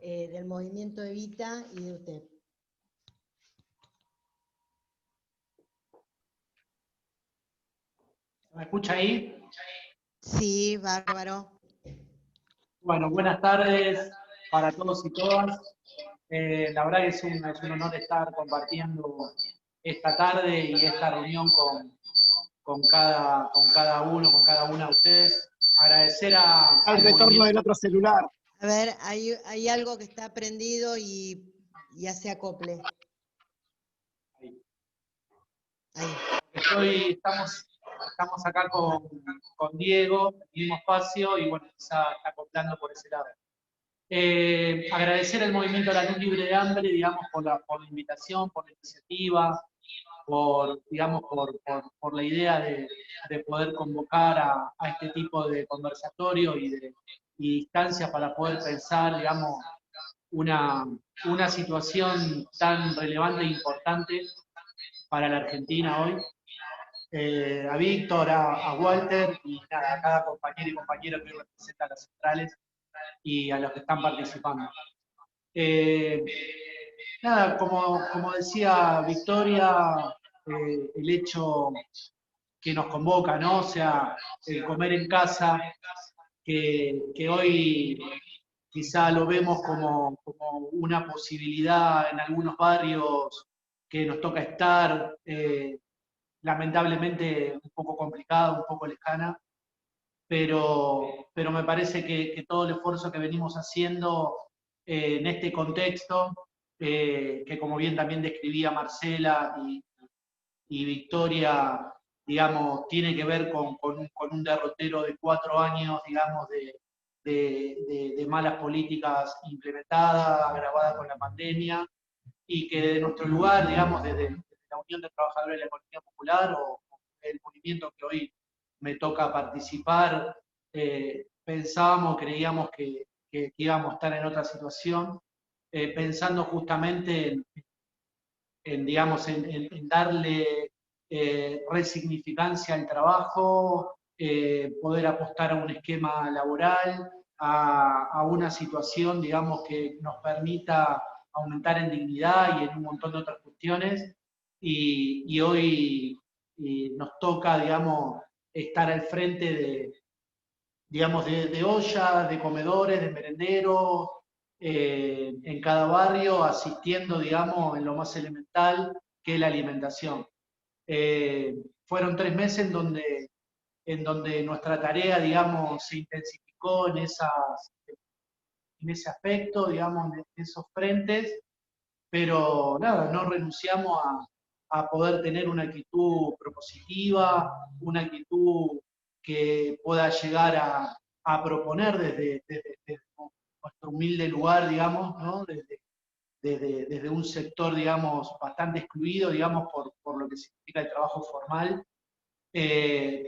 del Movimiento Evita y de UTEP. ¿Me escucha ahí? Sí, bárbaro. Bueno, buenas tardes para todos y todas. La verdad que es un honor estar compartiendo esta tarde y esta reunión con cada uno, con cada una de ustedes. Agradecer al retorno del otro celular. A ver, hay algo que está prendido y hace acople. Ahí. Estamos acá con Diego, en el mismo espacio, y bueno, está acoplando por ese lado. Agradecer al Movimiento La Luz Libre de Hambre, digamos, por la invitación, por la iniciativa, por la idea de poder convocar a este tipo de conversatorio y instancias para poder pensar, digamos, una situación tan relevante e importante para la Argentina hoy. A Víctor, a Walter, y nada, a cada compañero y compañero que representa a las centrales y a los que están participando. Nada, como decía Victoria, el hecho que nos convoca, ¿no? O sea, el comer en casa, que hoy quizá lo vemos como una posibilidad en algunos barrios que nos toca estar, lamentablemente un poco complicada, un poco lejana, pero me parece que todo el esfuerzo que venimos haciendo en este contexto, que como bien también describía Marcela y Victoria, digamos, tiene que ver con un derrotero de 4 años, digamos, de malas políticas implementadas, agravadas con la pandemia, y que de nuestro lugar, digamos, desde la Unión de Trabajadores de la Economía Popular, o el movimiento que hoy me toca participar, pensábamos, creíamos que que íbamos a estar en otra situación, pensando justamente digamos, en darle resignificancia al trabajo, poder apostar a un esquema laboral, a una situación, digamos, que nos permita aumentar en dignidad y en un montón de otras cuestiones, y hoy nos toca, digamos, estar al frente digamos, de olla, de comedores, de merenderos, en cada barrio, asistiendo, digamos, en lo más elemental, que es la alimentación. Fueron 3 meses en donde nuestra tarea, digamos, se intensificó en ese aspecto, digamos, en esos frentes, pero nada, no renunciamos a poder tener una actitud propositiva, una actitud que pueda llegar a proponer desde nuestro humilde lugar, digamos, ¿no? Desde un sector, digamos, bastante excluido, digamos, por lo que significa el trabajo formal,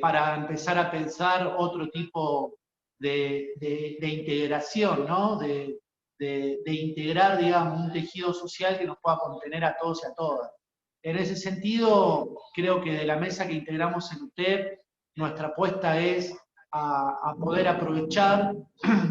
para empezar a pensar otro tipo de integración, ¿no? De integrar, digamos, un tejido social que nos pueda contener a todos y a todas. En ese sentido, creo que de la mesa que integramos en UTEP, nuestra apuesta es a poder aprovechar,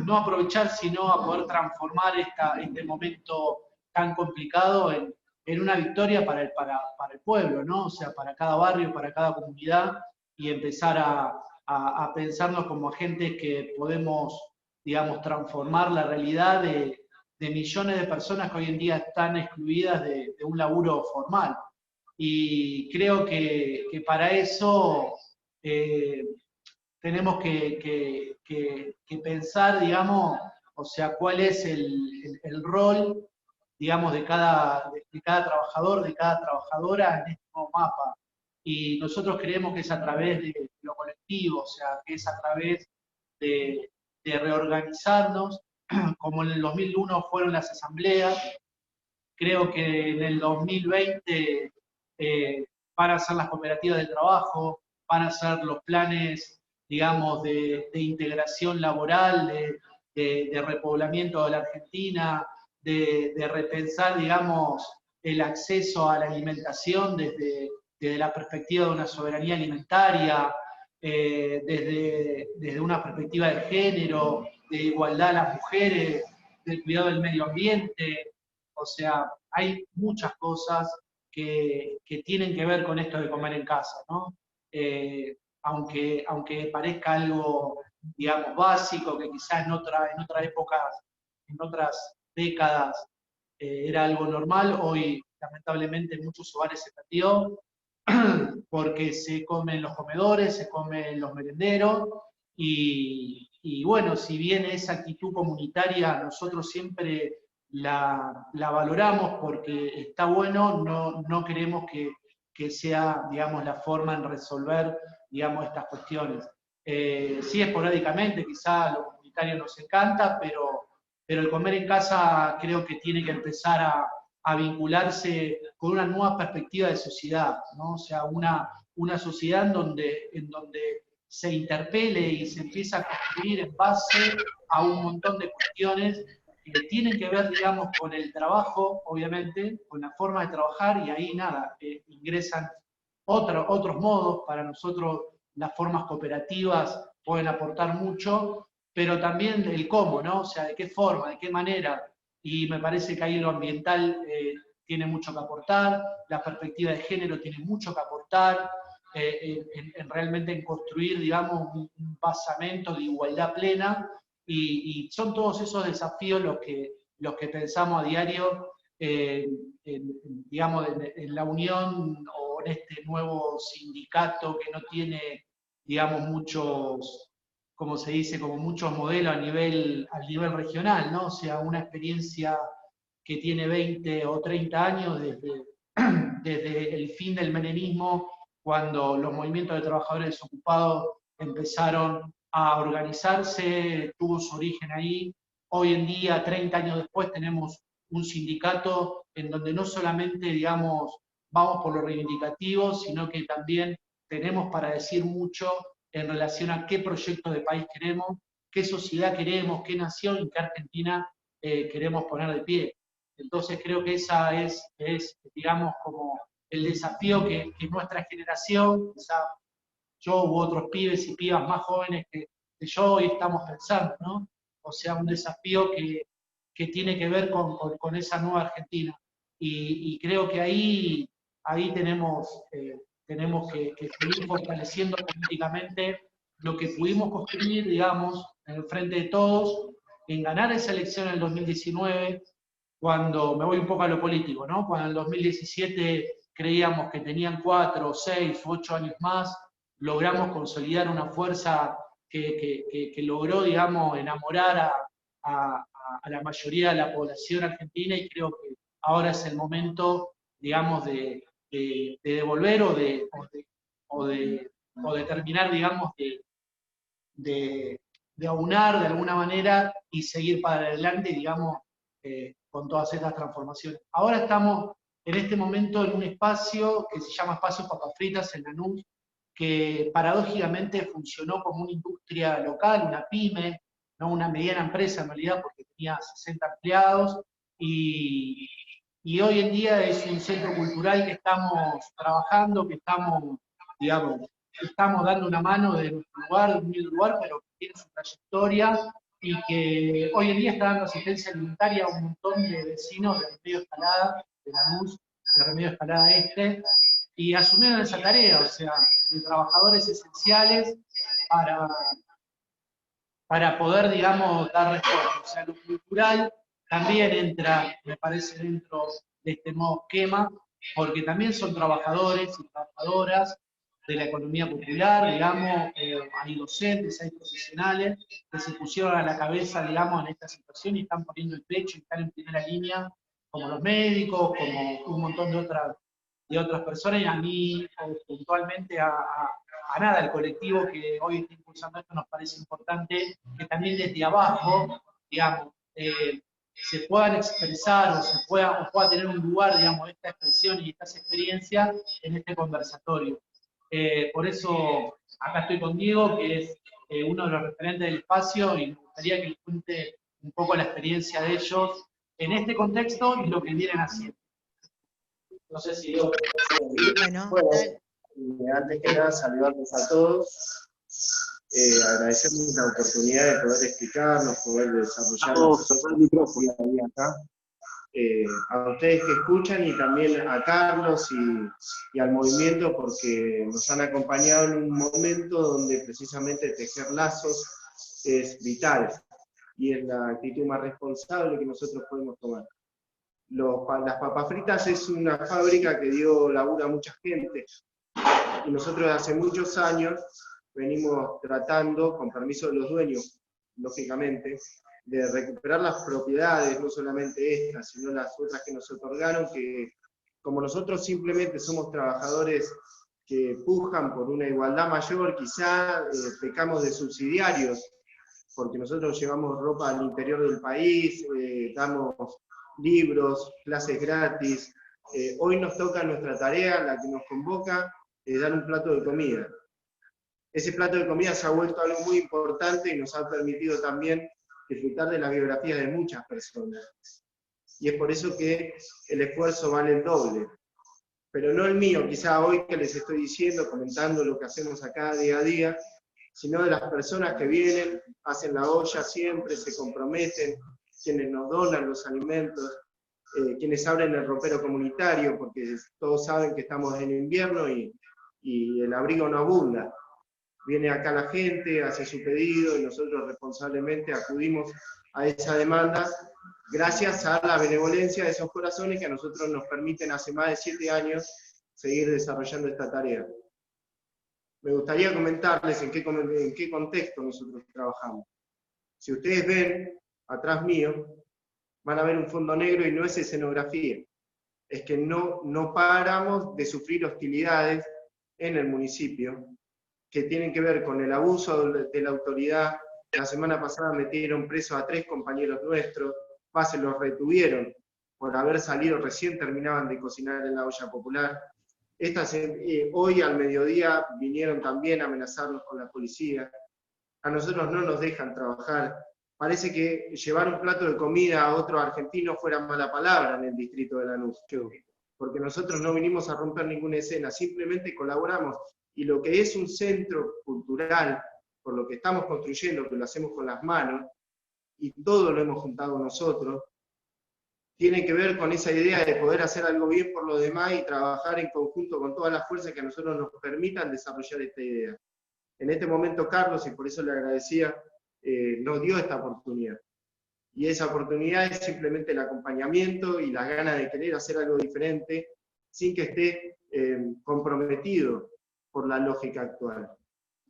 no aprovechar, sino a poder transformar este momento tan complicado en una victoria para el pueblo, ¿no? O sea, para cada barrio, para cada comunidad, y empezar a pensarnos como agentes que podemos, digamos, transformar la realidad de millones de personas que hoy en día están excluidas de un laburo formal. Y creo que para eso tenemos que pensar, digamos, o sea, cuál es el rol, digamos, de cada trabajador, de cada trabajadora en este nuevo mapa. Y nosotros creemos que es a través de lo colectivo, o sea, que es a través de reorganizarnos, como en el 2001 fueron las asambleas. Creo que en el 2020 van a ser las cooperativas del trabajo, van a ser los planes, digamos, de integración laboral, de repoblamiento de la Argentina, de repensar, digamos, el acceso a la alimentación desde la perspectiva de una soberanía alimentaria, desde una perspectiva de género, de igualdad a las mujeres, del cuidado del medio ambiente. O sea, hay muchas cosas que tienen que ver con esto de comer en casa, ¿no? Aunque parezca algo, digamos, básico, que quizás en otra época, en otras décadas, era algo normal, hoy lamentablemente en muchos hogares se perdió, porque se come en los comedores, se come en los merenderos, y bueno, si bien esa actitud comunitaria nosotros siempre la valoramos porque está bueno, no queremos que sea, digamos, la forma en resolver, digamos, estas cuestiones. Sí, esporádicamente, quizá lo comunitario nos encanta, pero el comer en casa creo que tiene que empezar a vincularse con una nueva perspectiva de sociedad, ¿no? O sea, una sociedad en donde se interpele y se empieza a construir en base a un montón de cuestiones que tienen que ver, digamos, con el trabajo, obviamente, con la forma de trabajar, y ahí nada, ingresan otros modos. Para nosotros las formas cooperativas pueden aportar mucho, pero también el cómo, ¿no? O sea, de qué forma, de qué manera, y me parece que ahí lo ambiental tiene mucho que aportar, la perspectiva de género tiene mucho que aportar, realmente en construir, digamos, un basamento de igualdad plena, y son todos esos desafíos los que pensamos a diario, digamos, en la unión o en este nuevo sindicato que no tiene, digamos, muchos, como se dice, como muchos modelos a nivel regional, ¿no? O sea, una experiencia que tiene 20 o 30 años desde el fin del menemismo, cuando los movimientos de trabajadores desocupados empezaron a organizarse, tuvo su origen ahí. Hoy en día, 30 años después, tenemos un sindicato en donde no solamente, digamos, vamos por lo reivindicativo, sino que también tenemos para decir mucho en relación a qué proyecto de país queremos, qué sociedad queremos, qué nación y qué Argentina queremos poner de pie. Entonces creo que esa es digamos, como el desafío que nuestra generación, quizá yo u otros pibes y pibas más jóvenes que yo hoy estamos pensando, ¿no? O sea, un desafío que tiene que ver con esa nueva Argentina. Y creo que ahí tenemos que seguir fortaleciendo políticamente lo que pudimos construir, digamos, en el frente de todos, en ganar esa elección en el 2019, cuando, me voy un poco a lo político, ¿no? Cuando en el 2017 creíamos que tenían 4, 6, 8 años más, logramos consolidar una fuerza que logró, digamos, enamorar a la mayoría de la población argentina, y creo que ahora es el momento, digamos, de devolver o de terminar, digamos, de aunar de alguna manera y seguir para adelante, digamos, con todas estas transformaciones. Ahora estamos en este momento en un espacio que se llama Espacio Papas Fritas en Lanús, que paradójicamente funcionó como una industria local, una pyme, ¿no? Una mediana empresa en realidad, porque tenía 60 empleados, y hoy en día es un centro cultural que estamos trabajando, que estamos, digamos, estamos dando una mano de nuestro lugar, de un humilde lugar, pero que tiene su trayectoria, y que hoy en día está dando asistencia alimentaria a un montón de vecinos de Remedio Escalada, de Lanús, de Remedio Escalada Este, y asumieron esa tarea, o sea, de trabajadores esenciales para poder, digamos, dar respuesta. O sea, lo cultural también entra, me parece, dentro de este nuevo esquema, porque también son trabajadores y trabajadoras de la economía popular, digamos, hay docentes, hay profesionales que se pusieron a la cabeza, digamos, en esta situación y están poniendo el pecho y están en primera línea, como los médicos, como un montón de otras personas, y a mí, puntualmente, a nada, el colectivo que hoy está impulsando esto, nos parece importante que también desde abajo, digamos, se puedan expresar o pueda tener un lugar, digamos, esta expresión y estas experiencias en este conversatorio. Por eso acá estoy con Diego, que es uno de los referentes del espacio, y me gustaría que les cuente un poco la experiencia de ellos en este contexto y lo que vienen haciendo. No sé si Diego... Bueno, antes que nada, saludarlos a todos. Agradecemos la oportunidad de poder explicarnos, poder desarrollar el día acá. A ustedes que escuchan, y también a Carlos y al movimiento, porque nos han acompañado en un momento donde precisamente tejer lazos es vital, y es la actitud más responsable que nosotros podemos tomar. Las Papas Fritas es una fábrica que dio laburo a mucha gente, y nosotros hace muchos años venimos tratando, con permiso de los dueños, lógicamente, de recuperar las propiedades, no solamente estas, sino las otras que nos otorgaron, que como nosotros simplemente somos trabajadores que pujan por una igualdad mayor, quizá pecamos de subsidiarios, porque nosotros llevamos ropa al interior del país, damos libros, clases gratis. Hoy nos toca nuestra tarea, la que nos convoca, dar un plato de comida. Ese plato de comida se ha vuelto algo muy importante y nos ha permitido también disfrutar de la biografía de muchas personas. Y es por eso que el esfuerzo vale el doble. Pero no el mío, quizá hoy que les estoy diciendo, comentando lo que hacemos acá día a día, sino de las personas que vienen, hacen la olla siempre, se comprometen, quienes nos donan los alimentos, quienes abren el ropero comunitario, porque todos saben que estamos en invierno y el abrigo no abunda. Viene acá la gente, hace su pedido, y nosotros responsablemente acudimos a esa demanda, gracias a la benevolencia de esos corazones que a nosotros nos permiten hace más de 7 años seguir desarrollando esta tarea. Me gustaría comentarles en qué contexto nosotros trabajamos. Si ustedes ven, atrás mío, van a ver un fondo negro, y no es escenografía. Es que no paramos de sufrir hostilidades en el municipio, que tienen que ver con el abuso de la autoridad. La semana pasada metieron presos a 3 compañeros nuestros, se los retuvieron por haber salido, recién terminaban de cocinar en la olla popular. Hoy al mediodía vinieron también a amenazarnos con la policía. A nosotros no nos dejan trabajar. Parece que llevar un plato de comida a otro argentino fuera mala palabra en el distrito de Lanús, porque nosotros no vinimos a romper ninguna escena, simplemente colaboramos. Y lo que es un centro cultural, por lo que estamos construyendo, que lo hacemos con las manos, y todo lo hemos juntado nosotros, tiene que ver con esa idea de poder hacer algo bien por los demás y trabajar en conjunto con todas las fuerzas que a nosotros nos permitan desarrollar esta idea. En este momento Carlos, y por eso le agradecía, nos dio esta oportunidad. Y esa oportunidad es simplemente el acompañamiento y las ganas de querer hacer algo diferente, sin que esté comprometido por la lógica actual.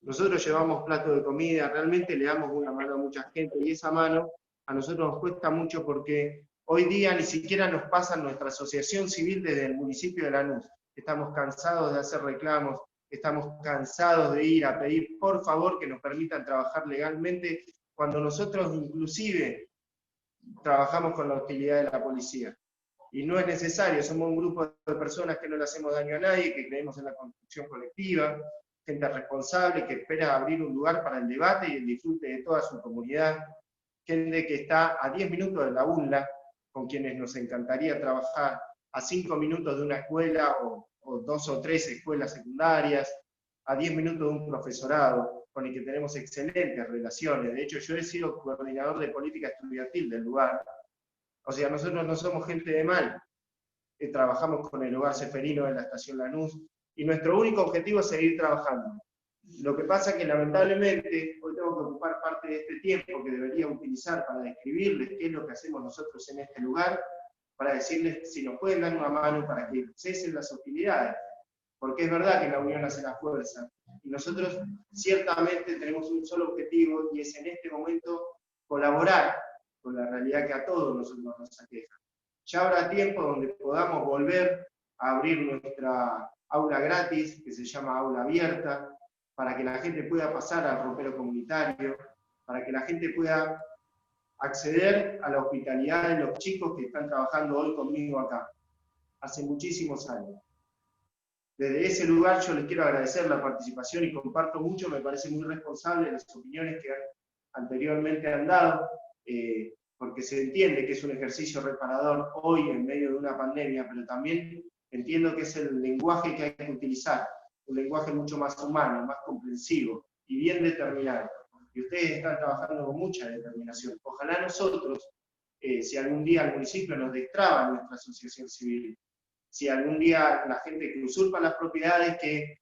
Nosotros llevamos platos de comida, realmente le damos una mano a mucha gente, y esa mano a nosotros nos cuesta mucho porque hoy día ni siquiera nos pasa nuestra asociación civil desde el municipio de Lanús. Estamos cansados de hacer reclamos, estamos cansados de ir a pedir por favor que nos permitan trabajar legalmente, cuando nosotros inclusive trabajamos con la hostilidad de la policía. Y no es necesario, somos un grupo de personas que no le hacemos daño a nadie, que creemos en la construcción colectiva, gente responsable que espera abrir un lugar para el debate y el disfrute de toda su comunidad, gente que está a 10 minutos de la UNLA, con quienes nos encantaría trabajar, a 5 minutos de una escuela o 2 o 3 escuelas secundarias, a 10 minutos de un profesorado, con el que tenemos excelentes relaciones. De hecho, yo he sido coordinador de política estudiantil del lugar. O sea, nosotros no somos gente de mal. Trabajamos con el Hogar Ceferino de la Estación Lanús, y nuestro único objetivo es seguir trabajando. Lo que pasa es que lamentablemente, hoy tengo que ocupar parte de este tiempo que debería utilizar para describirles qué es lo que hacemos nosotros en este lugar, para decirles si nos pueden dar una mano para que cesen las hostilidades. Porque es verdad que la unión hace la fuerza, y nosotros ciertamente tenemos un solo objetivo, y es en este momento colaborar con la realidad que a todos nosotros nos aqueja. Ya habrá tiempo donde podamos volver a abrir nuestra aula gratis, que se llama aula abierta, para que la gente pueda pasar al ropero comunitario, para que la gente pueda acceder a la hospitalidad de los chicos que están trabajando hoy conmigo acá, hace muchísimos años. Desde ese lugar yo les quiero agradecer la participación y comparto mucho, me parece muy responsable las opiniones que anteriormente han dado, porque se entiende que es un ejercicio reparador hoy en medio de una pandemia, pero también entiendo que es el lenguaje que hay que utilizar, un lenguaje mucho más humano, más comprensivo y bien determinado. Y ustedes están trabajando con mucha determinación. Ojalá nosotros, si algún día el municipio nos destraba nuestra asociación civil, si algún día la gente que usurpa las propiedades que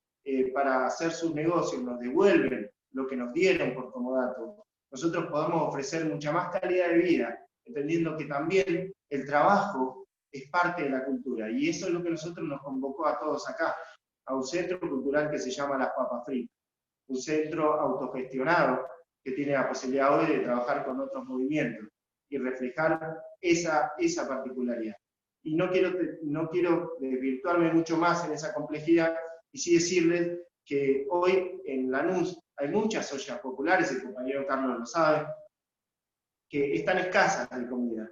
para hacer sus negocios nos devuelven lo que nos dieron por comodato, nosotros podamos ofrecer mucha más calidad de vida, entendiendo que también el trabajo es parte de la cultura, y eso es lo que nosotros nos convocó a todos acá, a un centro cultural que se llama Las Papas Fritas, un centro autogestionado que tiene la posibilidad hoy de trabajar con otros movimientos y reflejar esa particularidad. Y no quiero desvirtuarme mucho más en esa complejidad, y sí decirles que hoy en Lanús hay muchas ollas populares, el compañero Carlos lo sabe, que están escasas de comida,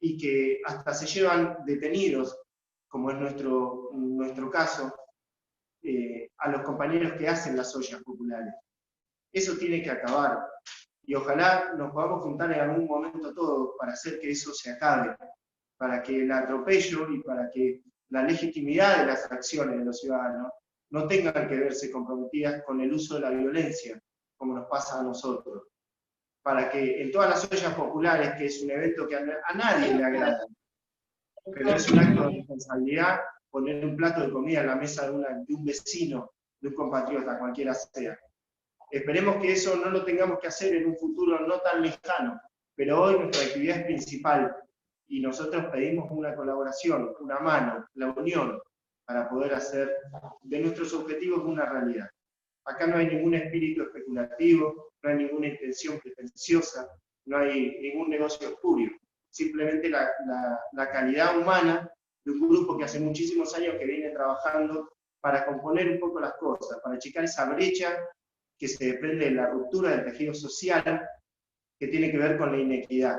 y que hasta se llevan detenidos, como es nuestro caso, a los compañeros que hacen las ollas populares. Eso tiene que acabar, y ojalá nos podamos juntar en algún momento todos para hacer que eso se acabe, para que el atropello y para que la legitimidad de las acciones de los ciudadanos no tengan que verse comprometidas con el uso de la violencia, como nos pasa a nosotros. Para que en todas las ollas populares, que es un evento que a nadie le agrada, pero es un acto de responsabilidad poner un plato de comida en la mesa de un vecino, de un compatriota, cualquiera sea. Esperemos que eso no lo tengamos que hacer en un futuro no tan lejano, pero hoy nuestra actividad es principal, y nosotros pedimos una colaboración, una mano, la unión, para poder hacer de nuestros objetivos una realidad. Acá no hay ningún espíritu especulativo, no hay ninguna intención pretenciosa, no hay ningún negocio espurio. Simplemente la calidad humana de un grupo que hace muchísimos años que viene trabajando para componer un poco las cosas, para achicar esa brecha que se desprende de la ruptura del tejido social que tiene que ver con la inequidad.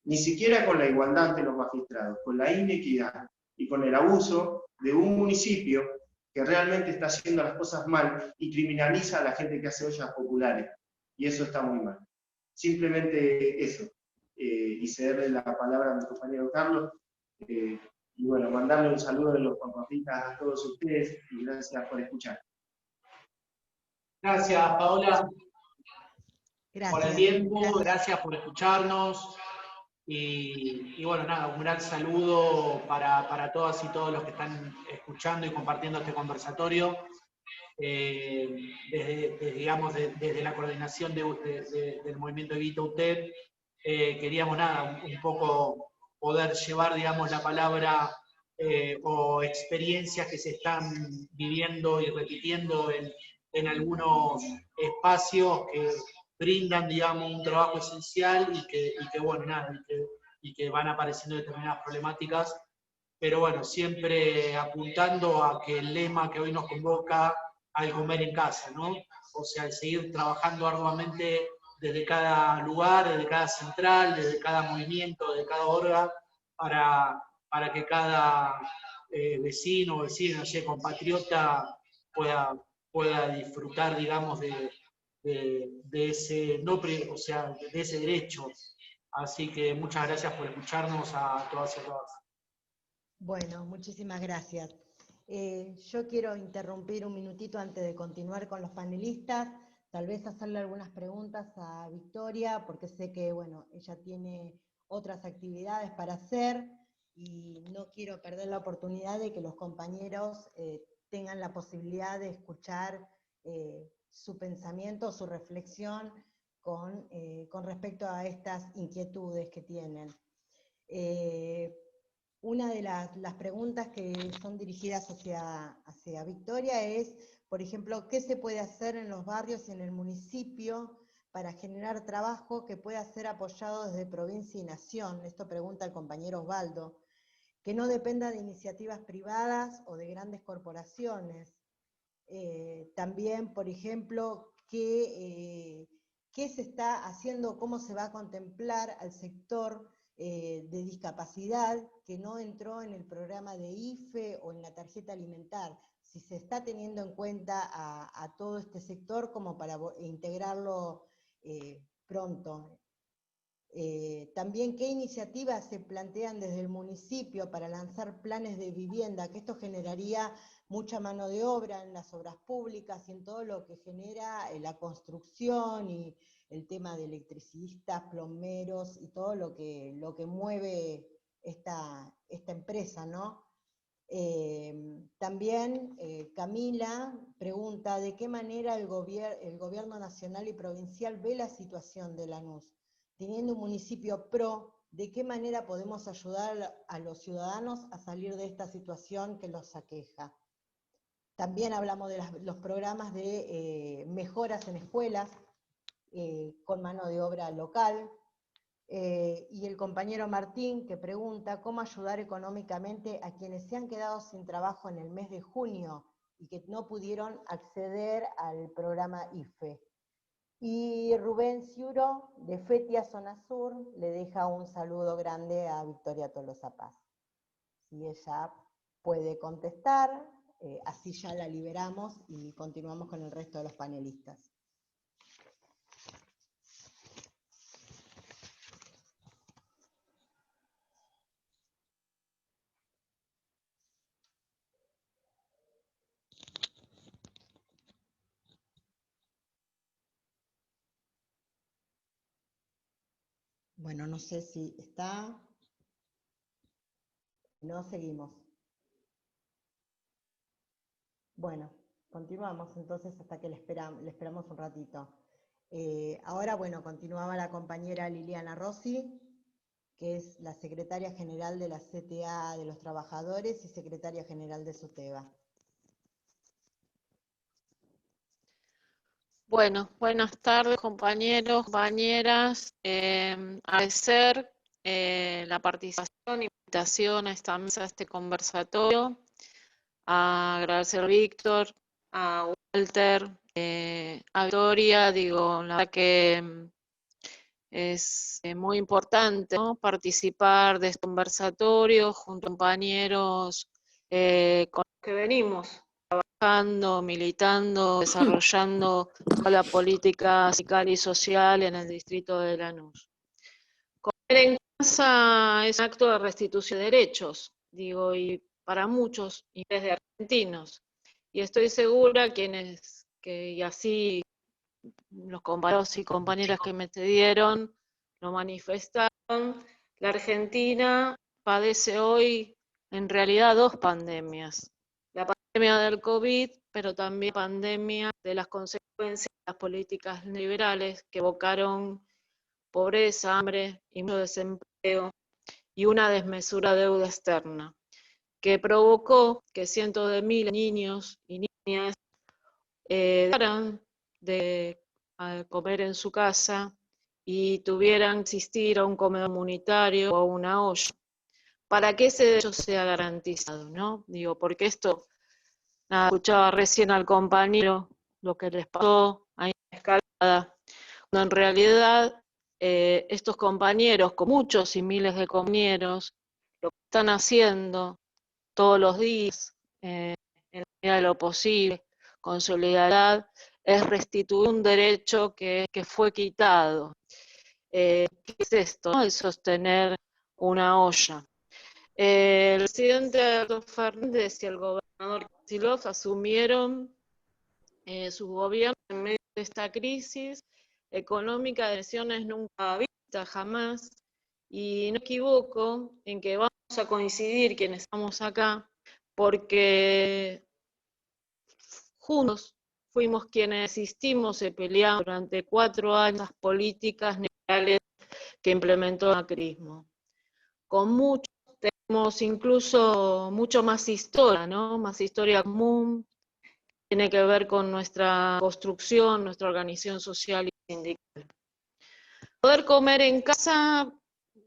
Ni siquiera con la igualdad ante los magistrados, con la inequidad y con el abuso de un municipio que realmente está haciendo las cosas mal y criminaliza a la gente que hace ollas populares. y eso está muy mal. Simplemente eso, y cederle la palabra a mi compañero Carlos, y bueno, mandarle un saludo de los papapitas a todos ustedes, y gracias por escuchar. Gracias, Paola, Gracias. por el tiempo, gracias por escucharnos. Y bueno, nada, un gran saludo para todas y todos los que están escuchando y compartiendo este conversatorio. Desde la coordinación del movimiento Evita UTEP, queríamos nada, un poco poder llevar, digamos, la palabra o experiencias que se están viviendo y repitiendo en algunos espacios que brindan, digamos, un trabajo esencial y que bueno, nada, y que van apareciendo determinadas problemáticas, pero bueno, siempre apuntando a que el lema que hoy nos convoca, al comer en casa, ¿no? O sea, el seguir trabajando arduamente desde cada lugar, desde cada central, desde cada movimiento, desde cada órgano, para que cada vecino, vecina, compatriota pueda disfrutar, digamos, de ese, no, o sea, de ese derecho. Así que muchas gracias por escucharnos a todas y a todas. Bueno, muchísimas gracias. Yo quiero interrumpir un minutito antes de continuar con los panelistas, tal vez hacerle algunas preguntas a Victoria, porque sé que, bueno, ella tiene otras actividades para hacer, y no quiero perder la oportunidad de que los compañeros tengan la posibilidad de escuchar su pensamiento, su reflexión con respecto a estas inquietudes que tienen. Una de las preguntas que son dirigidas hacia Victoria es, por ejemplo, ¿qué se puede hacer en los barrios y en el municipio para generar trabajo que pueda ser apoyado desde provincia y nación? Esto pregunta el compañero Osvaldo. Que no dependa de iniciativas privadas o de grandes corporaciones. También, por ejemplo, ¿qué se está haciendo, cómo se va a contemplar al sector de discapacidad que no entró en el programa de IFE o en la tarjeta alimentar? Si se está teniendo en cuenta a todo este sector como para integrarlo pronto. También qué iniciativas se plantean desde el municipio para lanzar planes de vivienda, que esto generaría mucha mano de obra en las obras públicas y en todo lo que genera la construcción y el tema de electricistas, plomeros y todo lo que mueve esta empresa, ¿no? También Camila pregunta de qué manera el gobierno nacional y provincial ve la situación de Lanús. Teniendo un municipio PRO, ¿de qué manera podemos ayudar a los ciudadanos a salir de esta situación que los aqueja? También hablamos de los programas de mejoras en escuelas, con mano de obra local, y el compañero Martín que pregunta cómo ayudar económicamente a quienes se han quedado sin trabajo en el mes de junio y que no pudieron acceder al programa IFE. Y Rubén Ciuro, de FETIA Zona Sur, le deja un saludo grande a Victoria Tolosa Paz. Si ella puede contestar, así ya la liberamos y continuamos con el resto de los panelistas. Bueno, no sé si está. No, seguimos. Bueno, continuamos entonces hasta que le esperamos un ratito. Ahora, bueno, continuaba la compañera Liliana Rossi, que es la secretaria general de la CTA de los Trabajadores y secretaria general de SUTEBA. Bueno, buenas tardes compañeros, compañeras. Agradecer la participación e invitación a esta mesa, a este conversatorio. Agradecer a Víctor, a Walter, a Victoria. Digo, la verdad que es muy importante, ¿no?, participar de este conversatorio junto a compañeros con los que venimos trabajando, militando, desarrollando toda la política sindical y social en el distrito de Lanús. Comer en casa es un acto de restitución de derechos, digo, y para muchos, y desde argentinos. Y estoy segura y así los compañeros y compañeras que me cedieron lo manifestaron, la Argentina padece hoy en realidad dos pandemias. La pandemia del COVID, pero también la pandemia de las consecuencias de las políticas liberales que evocaron pobreza, hambre y mucho desempleo y una desmesura deuda externa, que provocó que cientos de miles de niños y niñas dejaran de comer en su casa y tuvieran que asistir a un comedor comunitario o a una olla, para que ese derecho sea garantizado, ¿no? Digo, porque esto, nada, escuchaba recién al compañero lo que les pasó ahí en Escalada, cuando en realidad estos compañeros, con muchos y miles de compañeros, lo que están haciendo todos los días, en la medida de lo posible, con solidaridad, es restituir un derecho que fue quitado. ¿Qué es esto, no? El sostener una olla. El presidente Alberto Fernández y el gobernador Kicillof asumieron su gobierno en medio de esta crisis económica de dimensiones nunca vistas jamás, y no me equivoco en que vamos a coincidir quienes estamos acá, porque juntos fuimos quienes asistimos y peleamos durante 4 años las políticas neoliberales que implementó el macrismo. Con muchos tenemos incluso mucho más historia, ¿no? Más historia común, tiene que ver con nuestra construcción, nuestra organización social y sindical. Poder comer en casa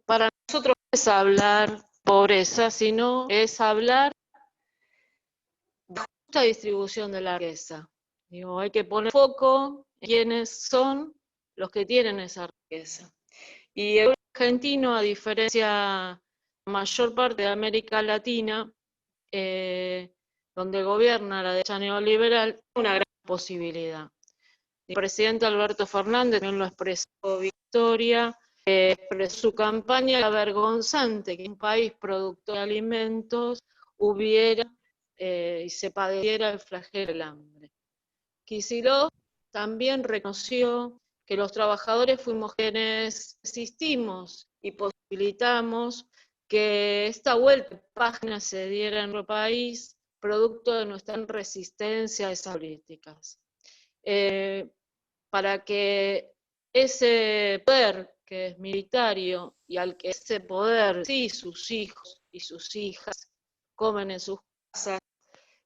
para nosotros no es hablar pobreza, sino es hablar de justa distribución de la riqueza. Digo, hay que poner foco en quiénes son los que tienen esa riqueza. Y el argentino, a diferencia de la mayor parte de América Latina, donde gobierna la derecha neoliberal, es una gran posibilidad. El presidente Alberto Fernández también lo expresó Victoria, su campaña era vergonzante que un país productor de alimentos hubiera y se padeciera el flagelo del hambre. Kicillof también reconoció que los trabajadores fuimos quienes resistimos y posibilitamos que esta vuelta de página se diera en nuestro país, producto de nuestra resistencia a esas políticas. Para que ese poder que es militario y al que ese poder, sí, sus hijos y sus hijas comen en sus casas,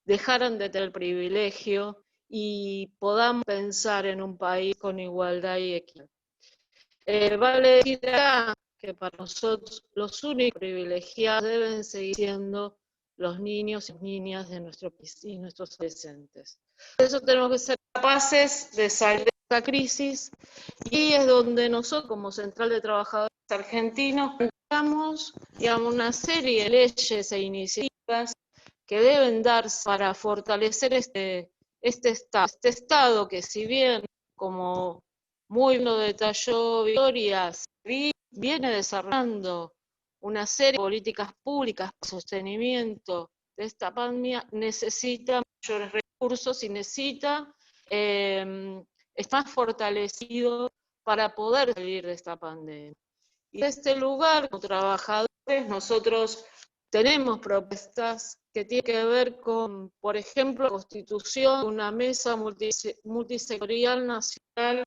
dejaran de tener privilegio y podamos pensar en un país con igualdad y equidad. Vale decir acá que para nosotros los únicos privilegiados deben seguir siendo los niños y niñas de nuestro país y nuestros adolescentes. Por eso tenemos que ser capaces de salir de esta crisis, y es donde nosotros, como Central de Trabajadores Argentinos, planteamos, digamos, una serie de leyes e iniciativas que deben darse para fortalecer este Estado que, si bien, como muy bien lo detalló Victoria, viene desarrollando una serie de políticas públicas para sostenimiento de esta pandemia, necesita mayores recursos y necesita estar más fortalecido para poder salir de esta pandemia. Y de este lugar, como trabajadores, nosotros tenemos propuestas que tienen que ver con, por ejemplo, la constitución de una mesa multisectorial nacional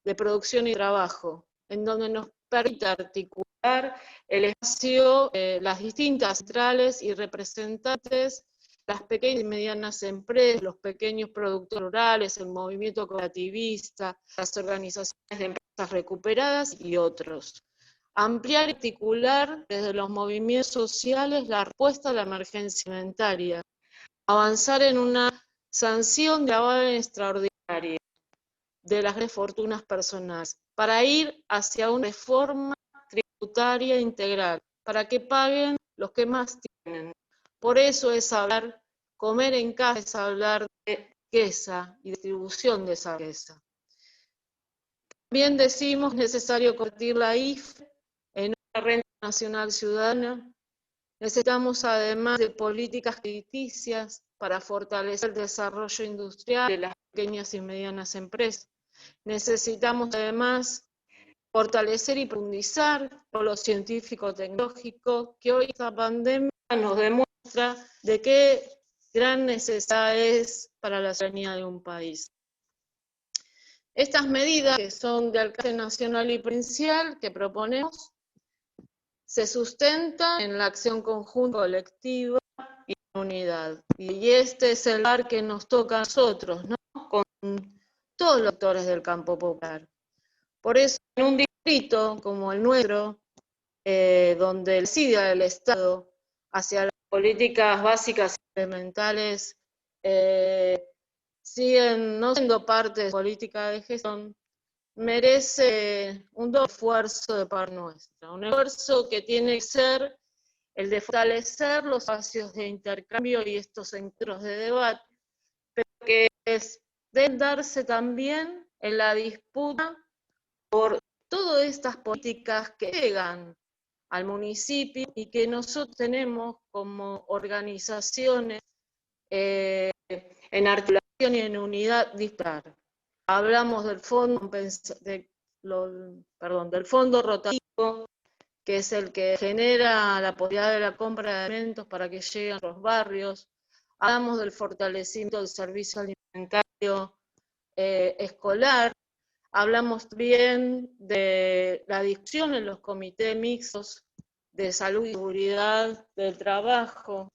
de producción y trabajo, en donde nos permita articular el espacio, las distintas centrales y representantes, las pequeñas y medianas empresas, los pequeños productores rurales, el movimiento cooperativista, las organizaciones de empresas recuperadas y otros. Ampliar y articular desde los movimientos sociales la respuesta a la emergencia alimentaria. Avanzar en una sanción de avance extraordinaria de las grandes fortunas personales, para ir hacia una reforma tributaria integral, para que paguen los que más tienen. Por eso es hablar comer en casa es hablar de riqueza y distribución de esa riqueza. También decimos necesario convertir la IFE en una renta nacional ciudadana. Necesitamos, además de políticas crediticias para fortalecer el desarrollo industrial de las pequeñas y medianas empresas. Necesitamos, además, fortalecer y profundizar por lo científico-tecnológico, que hoy esta pandemia nos demuestra de qué gran necesidad es para la ciudadanía de un país. Estas medidas, que son de alcance nacional y provincial, que proponemos, se sustentan en la acción conjunta colectiva y en unidad. Y este es el lugar que nos toca a nosotros, ¿no? Con todos los actores del campo popular. Por eso, en un distrito como el nuestro, donde el SIDA del Estado hacia las políticas básicas y elementales siguen no siendo parte de su política de gestión, merece un doble esfuerzo de parte nuestra. Un esfuerzo que tiene que ser el de fortalecer los espacios de intercambio y estos centros de debate, pero que deben darse también en la disputa por todas estas políticas que llegan al municipio y que nosotros tenemos como organizaciones en articulación y en unidad disparar. Hablamos del del fondo rotativo, que es el que genera la posibilidad de la compra de alimentos para que lleguen a los barrios. Hablamos del fortalecimiento del servicio alimentario escolar. Hablamos bien de la discusión en los comités mixtos de salud y seguridad del trabajo,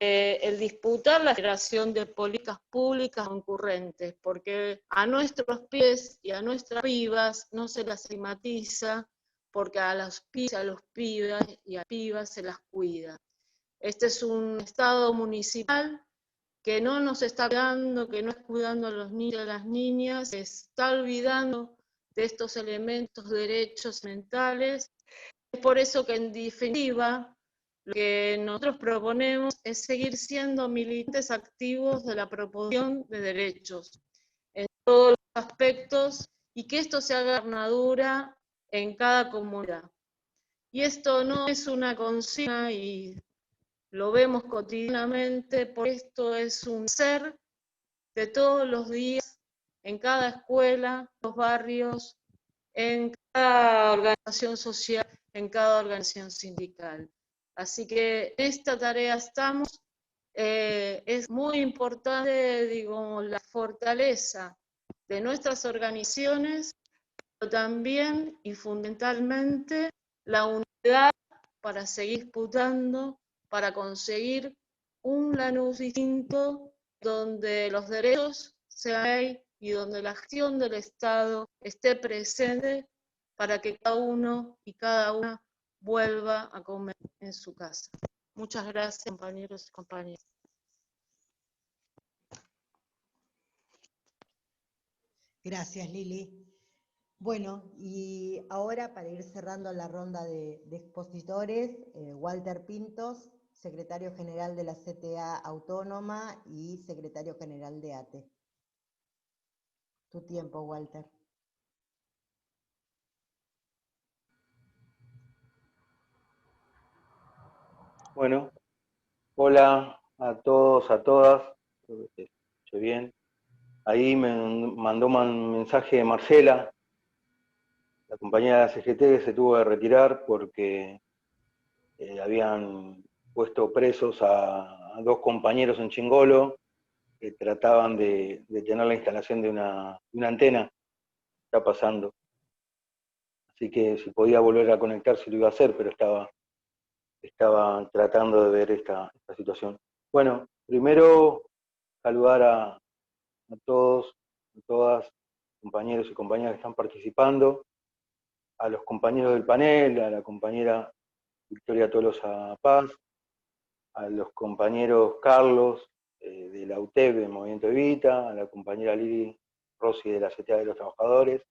el disputar la generación de políticas públicas concurrentes, porque a nuestros pies y a nuestras pibas no se las estigmatiza, porque a los pibes y a pibas se las cuida. Este es un Estado municipal que no nos está cuidando, que no es cuidando a los niños y a las niñas, se está olvidando de estos elementos de derechos mentales. Es por eso que, en definitiva, lo que nosotros proponemos es seguir siendo militantes activos de la proposición de derechos en todos los aspectos y que esto se haga gobernadura en cada comunidad. Y esto no es una consigna y lo vemos cotidianamente, por esto es un ser de todos los días, en cada escuela, en los barrios, en cada organización social, en cada organización sindical. Así que en esta tarea estamos. Es muy importante, digo, la fortaleza de nuestras organizaciones, pero también y fundamentalmente la unidad para seguir disputando, para conseguir un Lanús distinto, donde los derechos sean ley y donde la acción del Estado esté presente para que cada uno y cada una vuelva a comer en su casa. Muchas gracias, compañeros y compañeras. Gracias, Lili. Bueno, y ahora para ir cerrando la ronda de expositores, Walter Pintos, secretario general de la CTA Autónoma y secretario general de ATE. Tu tiempo, Walter. Bueno, hola a todos, a todas, espero que se escuche bien. Ahí me mandó un mensaje Marcela, la compañera de la CGT, que se tuvo que retirar porque habían puesto presos a 2 compañeros en Chingolo que trataban de tener la instalación de una antena. Está pasando. Así que si podía volver a conectarse lo iba a hacer, pero estaba tratando de ver esta situación. Bueno, primero saludar a todos, a todas, compañeros y compañeras que están participando, a los compañeros del panel, a la compañera Victoria Tolosa Paz, a los compañeros Carlos de la UTEP, del Movimiento Evita, a la compañera Lili Rossi de la CTA de los Trabajadores,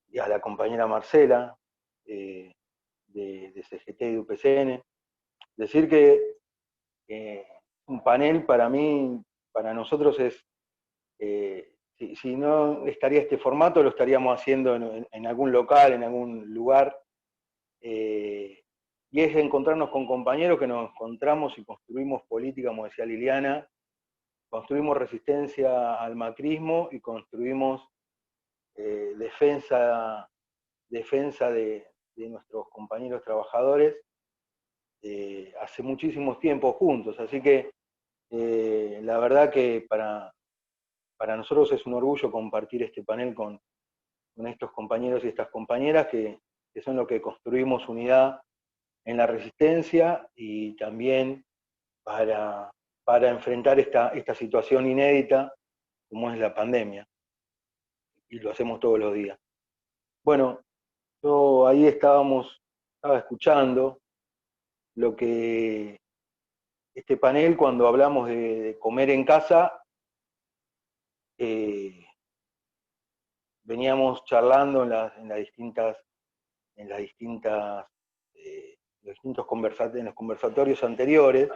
y a la compañera Marcela de CGT y de UPCN. Decir que un panel para mí, para nosotros es, si no estaría este formato, lo estaríamos haciendo en algún local, en algún lugar, y es encontrarnos con compañeros que nos encontramos y construimos política, como decía Liliana, construimos resistencia al macrismo y construimos defensa de nuestros compañeros trabajadores hace muchísimos tiempos juntos, así que la verdad que para nosotros es un orgullo compartir este panel con estos compañeros y estas compañeras que son los que construimos unidad en la resistencia y también para enfrentar esta situación inédita como es la pandemia, y lo hacemos todos los días. Bueno, yo ahí estaba escuchando lo que este panel, cuando hablamos de comer en casa, veníamos charlando en los distintos conversatorios anteriores,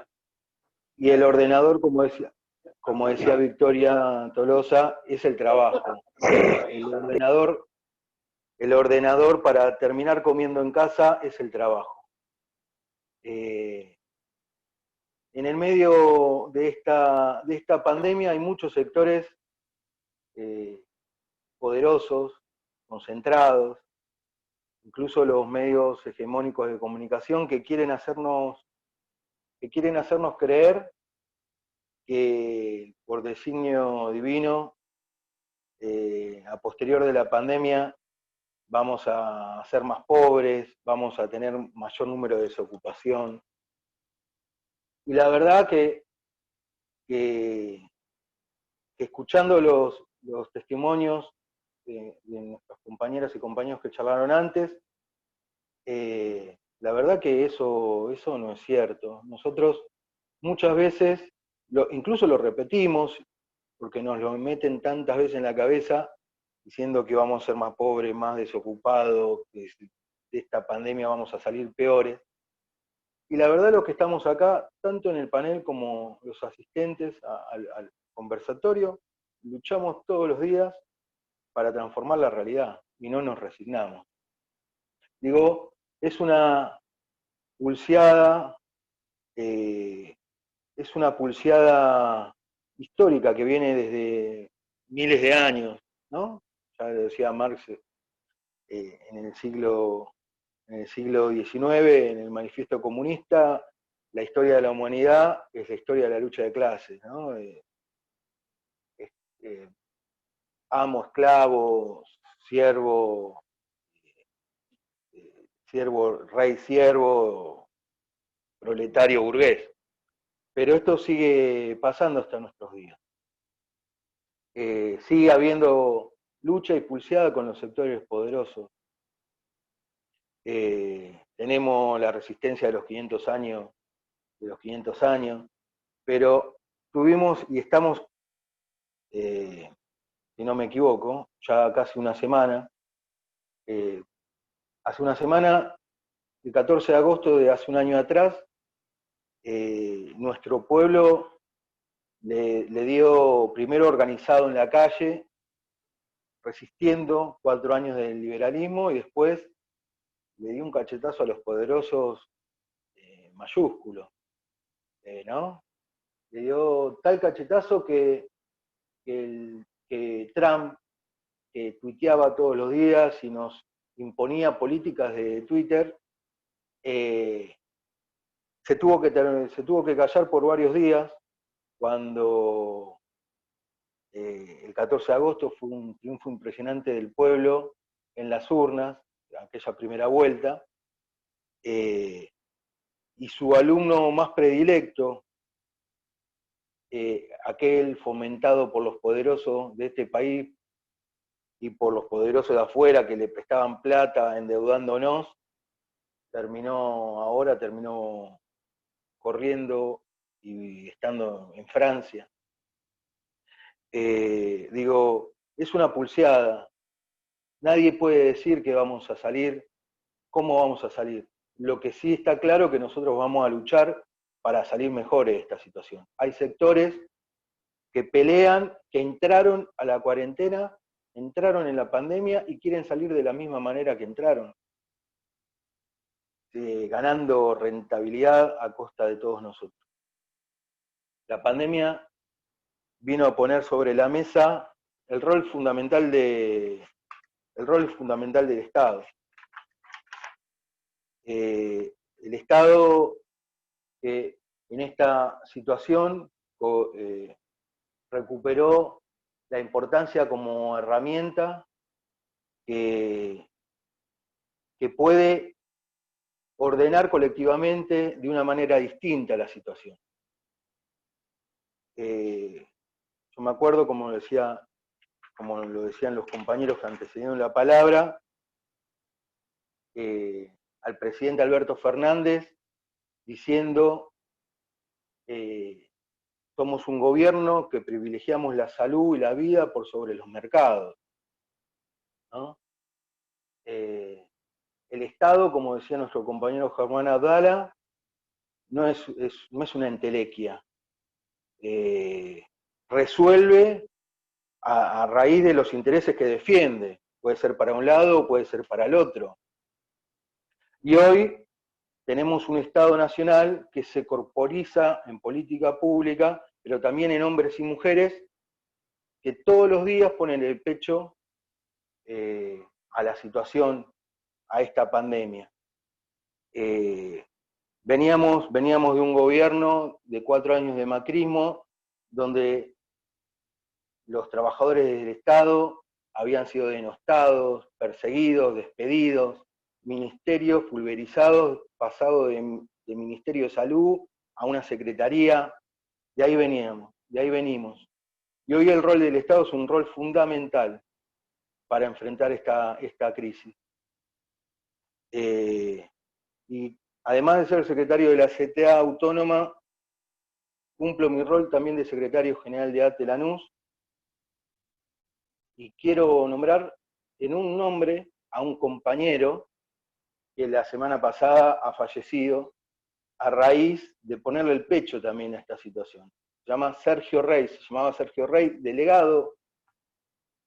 y el ordenador, como decía Victoria Tolosa, es el trabajo. El ordenador para terminar comiendo en casa es el trabajo. En el medio de esta pandemia hay muchos sectores poderosos, concentrados, incluso los medios hegemónicos de comunicación que quieren hacernos creer que por designio divino, a posterior de la pandemia, vamos a ser más pobres, vamos a tener mayor número de desocupación. Y la verdad que escuchando los testimonios de nuestras compañeras y compañeros que charlaron antes, la verdad que eso no es cierto. Nosotros muchas veces, incluso lo repetimos, porque nos lo meten tantas veces en la cabeza, diciendo que vamos a ser más pobres, más desocupados, que de esta pandemia vamos a salir peores. Y la verdad los que estamos acá, tanto en el panel como los asistentes al conversatorio, luchamos todos los días para transformar la realidad y no nos resignamos. Digo, es una pulseada histórica que viene desde miles de años, ¿no? Ya lo decía Marx en el siglo XIX, en el Manifiesto Comunista, la historia de la humanidad es la historia de la lucha de clases, ¿no? Amo, esclavo, siervo, rey, siervo, proletario, burgués. Pero esto sigue pasando hasta nuestros días. Sigue habiendo lucha y pulseada con los sectores poderosos. Tenemos la resistencia de los 500 años, pero tuvimos y estamos, si no me equivoco, ya casi una semana, hace una semana, el 14 de agosto de hace un año atrás, nuestro pueblo le dio primero organizado en la calle, resistiendo 4 años del liberalismo, y después le dio un cachetazo a los poderosos mayúsculos, ¿no? Le dio tal cachetazo que Trump, que tuiteaba todos los días y nos imponía políticas de Twitter, se tuvo que callar por varios días, cuando el 14 de agosto fue un triunfo impresionante del pueblo en las urnas, aquella primera vuelta, y su alumno más predilecto, aquel fomentado por los poderosos de este país y por los poderosos de afuera que le prestaban plata endeudándonos, terminó corriendo y estando en Francia. Digo, es una pulseada. Nadie puede decir que vamos a salir, cómo vamos a salir. Lo que sí está claro es que nosotros vamos a luchar para salir mejores de esta situación. Hay sectores que pelean, que entraron a la cuarentena, entraron en la pandemia y quieren salir de la misma manera que entraron, ganando rentabilidad a costa de todos nosotros. La pandemia vino a poner sobre la mesa el rol fundamental del Estado. El Estado en esta situación recuperó la importancia como herramienta que puede ordenar colectivamente de una manera distinta la situación. Yo me acuerdo, como lo decían los compañeros que antecedieron la palabra, al presidente Alberto Fernández diciendo somos un gobierno que privilegiamos la salud y la vida por sobre los mercados, ¿no? El Estado, como decía nuestro compañero Germán Abdala, no es una entelequia. Resuelve a raíz de los intereses que defiende. Puede ser para un lado o puede ser para el otro. Y hoy tenemos un Estado nacional que se corporiza en política pública, pero también en hombres y mujeres que todos los días ponen el pecho a la situación, a esta pandemia. Veníamos de un gobierno de 4 años de macrismo, donde los trabajadores del Estado habían sido denostados, perseguidos, despedidos, ministerios pulverizados, pasado de Ministerio de Salud a una secretaría, de ahí venimos. Y hoy el rol del Estado es un rol fundamental para enfrentar esta crisis. Y además de ser secretario de la CTA Autónoma, cumplo mi rol también de secretario general de ATE Lanús, y quiero nombrar en un nombre a un compañero que la semana pasada ha fallecido a raíz de ponerle el pecho también a esta situación. Se llamaba Sergio Rey, delegado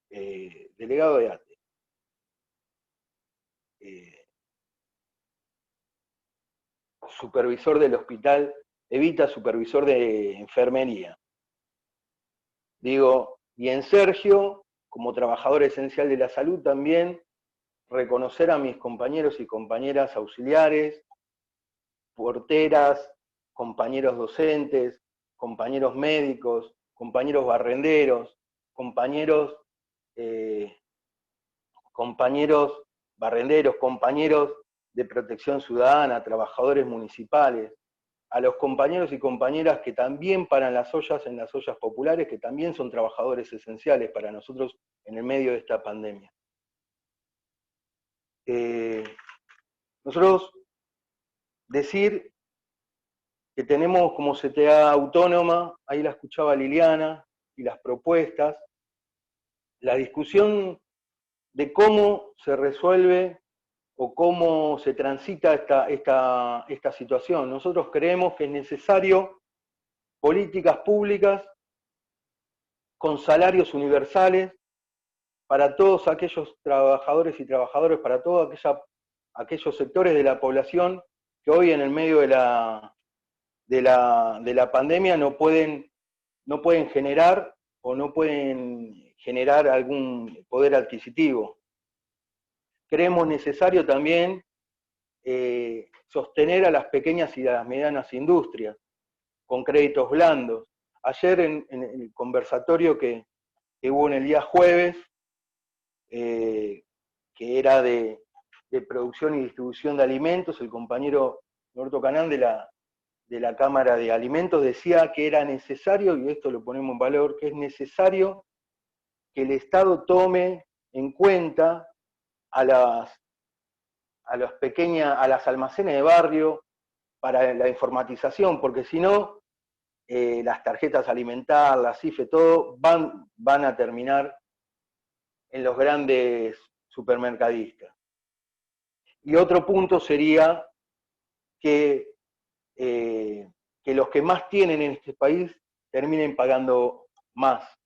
de ATE. Supervisor del hospital Evita, supervisor de enfermería. Digo, y en Sergio, como trabajador esencial de la salud también, reconocer a mis compañeros y compañeras auxiliares, porteras, compañeros docentes, compañeros médicos, compañeros barrenderos, compañeros de protección ciudadana, trabajadores municipales, a los compañeros y compañeras que también paran las ollas en las ollas populares, que también son trabajadores esenciales para nosotros en el medio de esta pandemia. Nosotros decir que tenemos como CTA autónoma, ahí la escuchaba Liliana, y las propuestas, la discusión de cómo se resuelve o cómo se transita esta situación. Nosotros creemos que es necesario políticas públicas con salarios universales para todos aquellos trabajadores y trabajadoras, para todos aquellos sectores de la población que hoy en el medio de la pandemia no pueden generar o no pueden generar algún poder adquisitivo. Creemos necesario también sostener a las pequeñas y las medianas industrias con créditos blandos. Ayer en el conversatorio que hubo en el día jueves, que era de producción y distribución de alimentos, el compañero Norberto Canán de la Cámara de Alimentos decía que era necesario, y esto lo ponemos en valor, que es necesario que el Estado tome en cuenta a las almacenes de barrio para la informatización, porque si no, las tarjetas alimentarias, las CIFE, todo, van a terminar en los grandes supermercadistas. Y otro punto sería que que los que más tienen en este país terminen pagando más.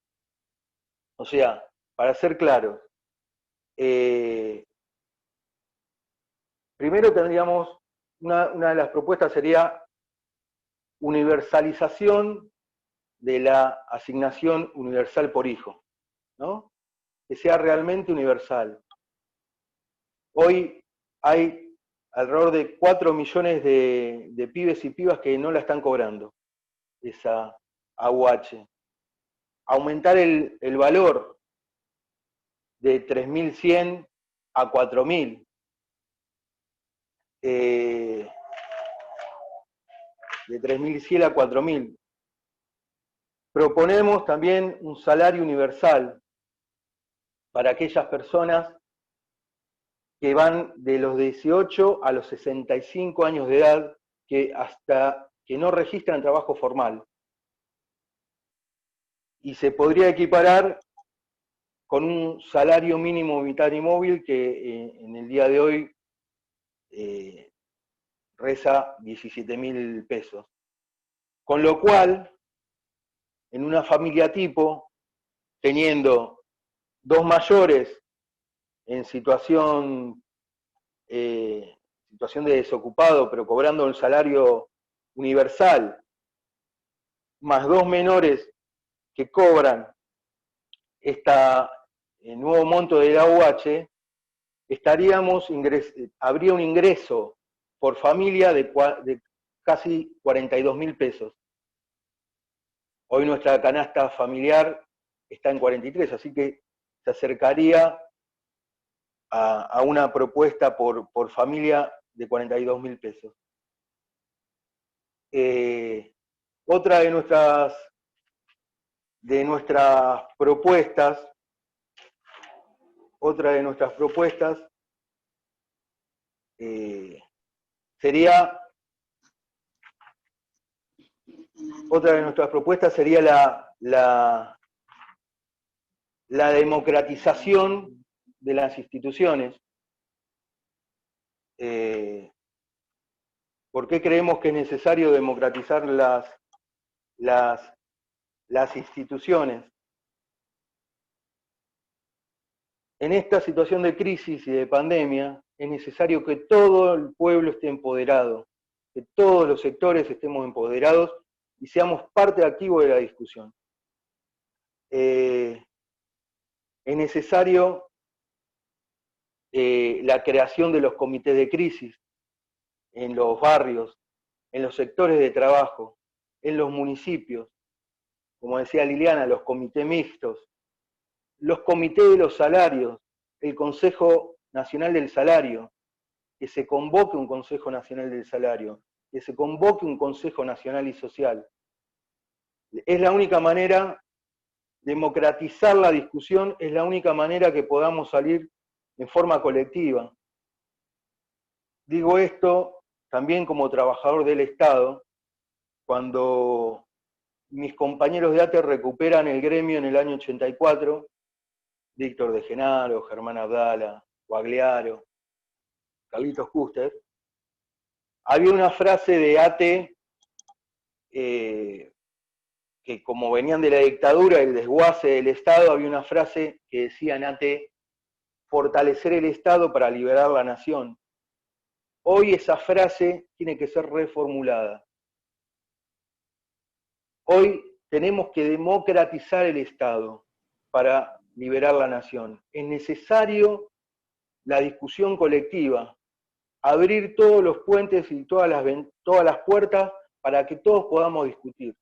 O sea, para ser claros, primero tendríamos, una de las propuestas sería universalización de la asignación universal por hijo, ¿no? Que sea realmente universal. Hoy hay alrededor de 4 millones de pibes y pibas que no la están cobrando, esa AUH. Aumentar el valor de 3.100 a 4.000. De 3.100 a 4.000. Proponemos también un salario universal para aquellas personas que van de los 18 a los 65 años de edad, que hasta que no registran trabajo formal. Y se podría equiparar con un salario mínimo vital y móvil que en el día de hoy reza 17.000 pesos. Con lo cual, en una familia tipo, teniendo 2 mayores en situación de desocupado, pero cobrando un salario universal, más 2 menores que cobran el nuevo monto de la AUH, habría un ingreso por familia de casi 42.000 pesos. Hoy nuestra canasta familiar está en 43, así que se acercaría a una propuesta por familia de 42.000 pesos. Otra de nuestras propuestas sería la democratización de las instituciones. ¿Por qué creemos que es necesario democratizar las instituciones? En esta situación de crisis y de pandemia es necesario que todo el pueblo esté empoderado, que todos los sectores estemos empoderados y seamos parte activa de la discusión. Es necesario la creación de los comités de crisis en los barrios, en los sectores de trabajo, en los municipios, como decía Liliana, los comités mixtos, los comités de los salarios, el Consejo Nacional del Salario, que se convoque un Consejo Nacional del Salario, que se convoque un Consejo Nacional y Social. Es la única manera, democratizar la discusión, es la única manera que podamos salir en forma colectiva. Digo esto también como trabajador del Estado, cuando mis compañeros de ATE recuperan el gremio en el año 84, Víctor de Genaro, Germán Abdala, Guagliaro, Carlitos Custer, había una frase de ATE que como venían de la dictadura, el desguace del Estado, había una frase que decía en ATE, fortalecer el Estado para liberar la nación. Hoy esa frase tiene que ser reformulada. Hoy tenemos que democratizar el Estado para liberar la nación. Es necesario la discusión colectiva, abrir todos los puentes y todas las puertas para que todos podamos discutir.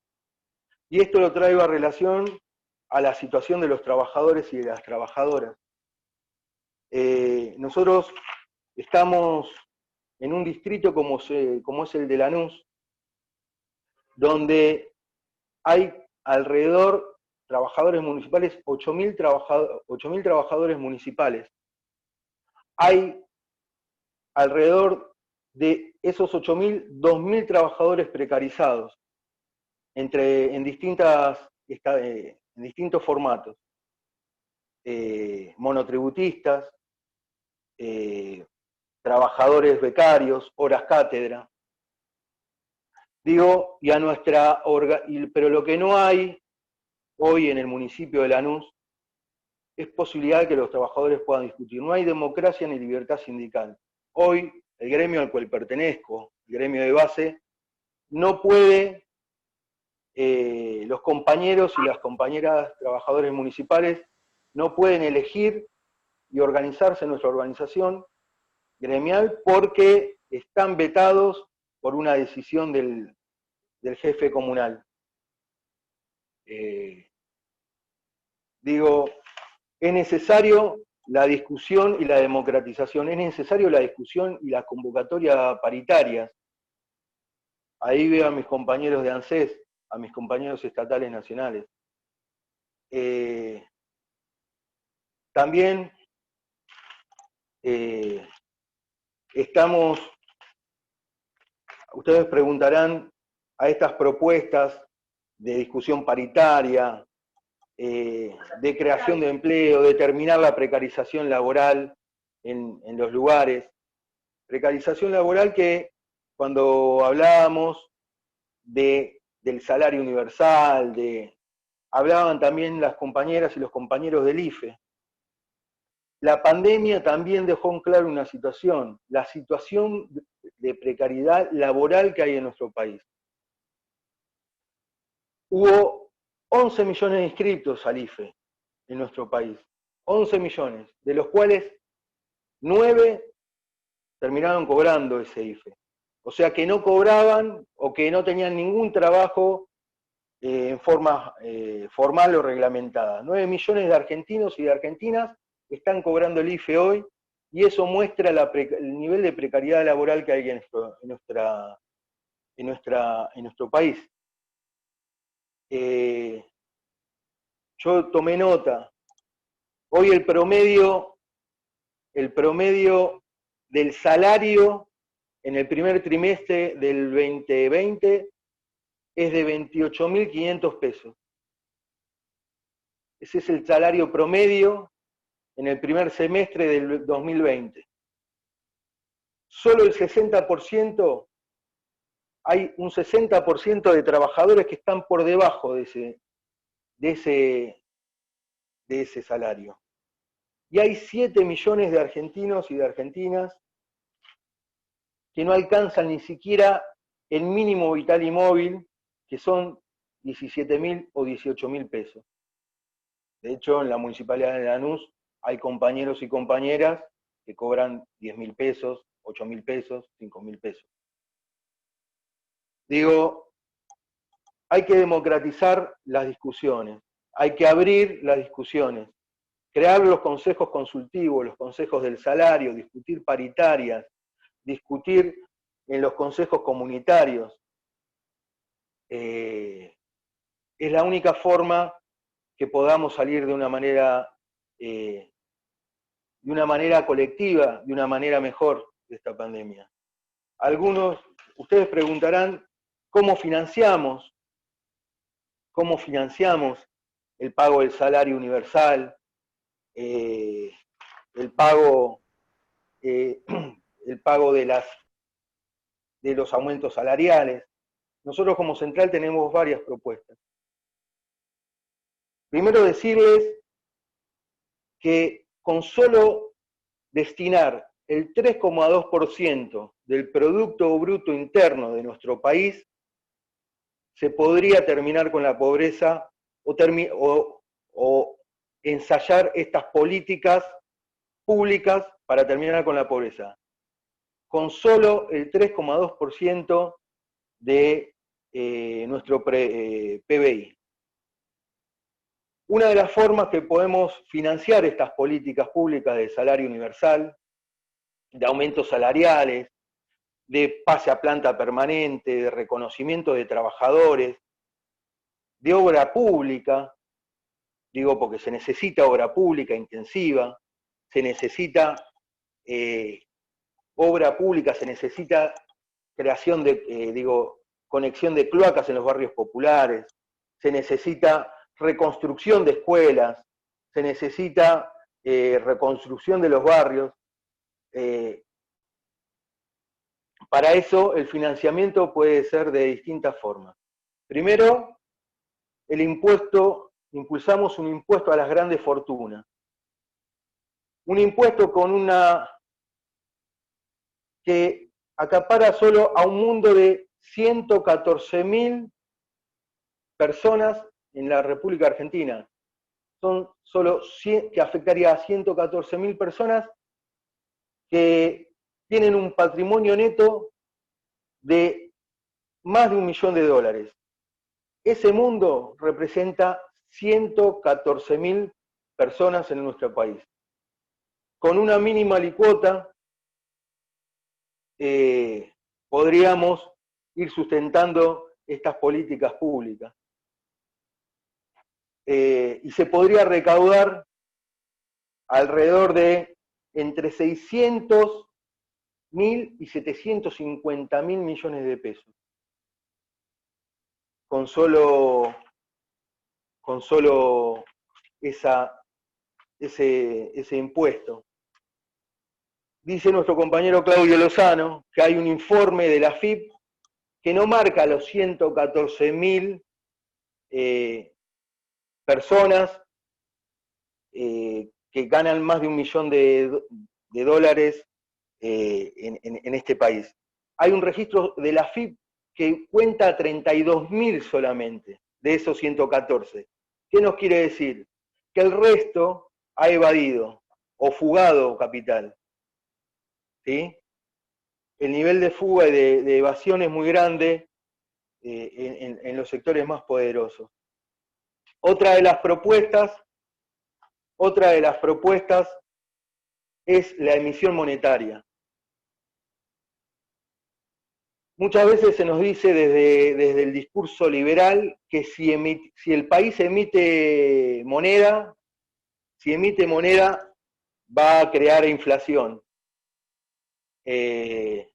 Y esto lo traigo a relación a la situación de los trabajadores y de las trabajadoras. Nosotros estamos en un distrito como es el de Lanús, donde hay alrededor trabajadores municipales, 8.000 trabajadores municipales. Hay alrededor de esos 8.000, 2.000 trabajadores precarizados, en distintos formatos. Monotributistas, trabajadores becarios, horas cátedra. Digo, y a nuestra pero lo que no hay hoy en el municipio de Lanús es posibilidad de que los trabajadores puedan discutir. No hay democracia ni libertad sindical. Hoy, el gremio al cual pertenezco, el gremio de base, no puede, los compañeros y las compañeras trabajadores municipales no pueden elegir y organizarse en nuestra organización gremial porque están vetados por una decisión del jefe comunal. Digo, es necesario la discusión y la democratización, es necesario la discusión y la convocatoria paritarias. Ahí veo a mis compañeros de ANSES, a mis compañeros estatales nacionales. También ustedes preguntarán a estas propuestas de discusión paritaria, de creación de empleo, de terminar la precarización laboral en los lugares. Precarización laboral que cuando hablábamos del salario universal, hablaban también las compañeras y los compañeros del IFE. La pandemia también dejó en claro una situación, la situación de precariedad laboral que hay en nuestro país. Hubo 11 millones de inscritos al IFE en nuestro país, 11 millones, de los cuales 9 terminaron cobrando ese IFE. O sea que no cobraban o que no tenían ningún trabajo en forma formal o reglamentada. 9 millones de argentinos y de argentinas están cobrando el IFE hoy y eso muestra el nivel de precariedad laboral que hay en nuestro país. Yo tomé nota. Hoy el promedio del salario en el primer trimestre del 2020 es de 28.500 pesos. Ese es el salario promedio en el primer semestre del 2020. Solo el 60%, hay un 60% de trabajadores que están por debajo de ese salario. Y hay 7 millones de argentinos y de argentinas que no alcanzan ni siquiera el mínimo vital y móvil, que son 17.000 o 18.000 pesos. De hecho, en la Municipalidad de Lanús hay compañeros y compañeras que cobran 10.000 pesos, 8.000 pesos, 5.000 pesos. Digo, hay que democratizar las discusiones, hay que abrir las discusiones, crear los consejos consultivos, los consejos del salario, discutir paritarias, discutir en los consejos comunitarios. Es la única forma que podamos salir de una manera colectiva, de una manera mejor de esta pandemia. Ustedes preguntarán, ¿cómo financiamos el pago del salario universal, el pago de los aumentos salariales? Nosotros como Central tenemos varias propuestas. Primero decirles que con solo destinar el 3,2% del Producto Bruto Interno de nuestro país, se podría terminar con la pobreza o ensayar estas políticas públicas para terminar con la pobreza. Con solo el 3,2% de nuestro PBI. Una de las formas que podemos financiar estas políticas públicas de salario universal, de aumentos salariales, de pase a planta permanente, de reconocimiento de trabajadores, de obra pública, digo porque se necesita obra pública intensiva, se necesita obra pública, se necesita creación conexión de cloacas en los barrios populares, se necesita reconstrucción de escuelas, se necesita reconstrucción de los barrios, Para eso el financiamiento puede ser de distintas formas. Primero, el impuesto, impulsamos un impuesto a las grandes fortunas. Un impuesto con que acapara solo a un mundo de 114.000 personas en la República Argentina. Son solo que afectaría a 114.000 personas que tienen un patrimonio neto de más de $1 millón. Ese mundo representa 114.000 personas en nuestro país. Con una mínima alicuota podríamos ir sustentando estas políticas públicas. Y se podría recaudar alrededor de entre 600.000 y 750.000 millones de pesos. Con solo ese impuesto. Dice nuestro compañero Claudio Lozano que hay un informe de la AFIP que no marca los 114.000 personas que ganan más de $1 millón en este país. Hay un registro de la AFIP que cuenta 32.000 solamente de esos 114. ¿Qué nos quiere decir? Que el resto ha evadido o fugado capital. ¿Sí? El nivel de fuga y de evasión es muy grande en los sectores más poderosos. Otra de las propuestas es la emisión monetaria. Muchas veces se nos dice desde el discurso liberal que si el país emite moneda va a crear inflación. Les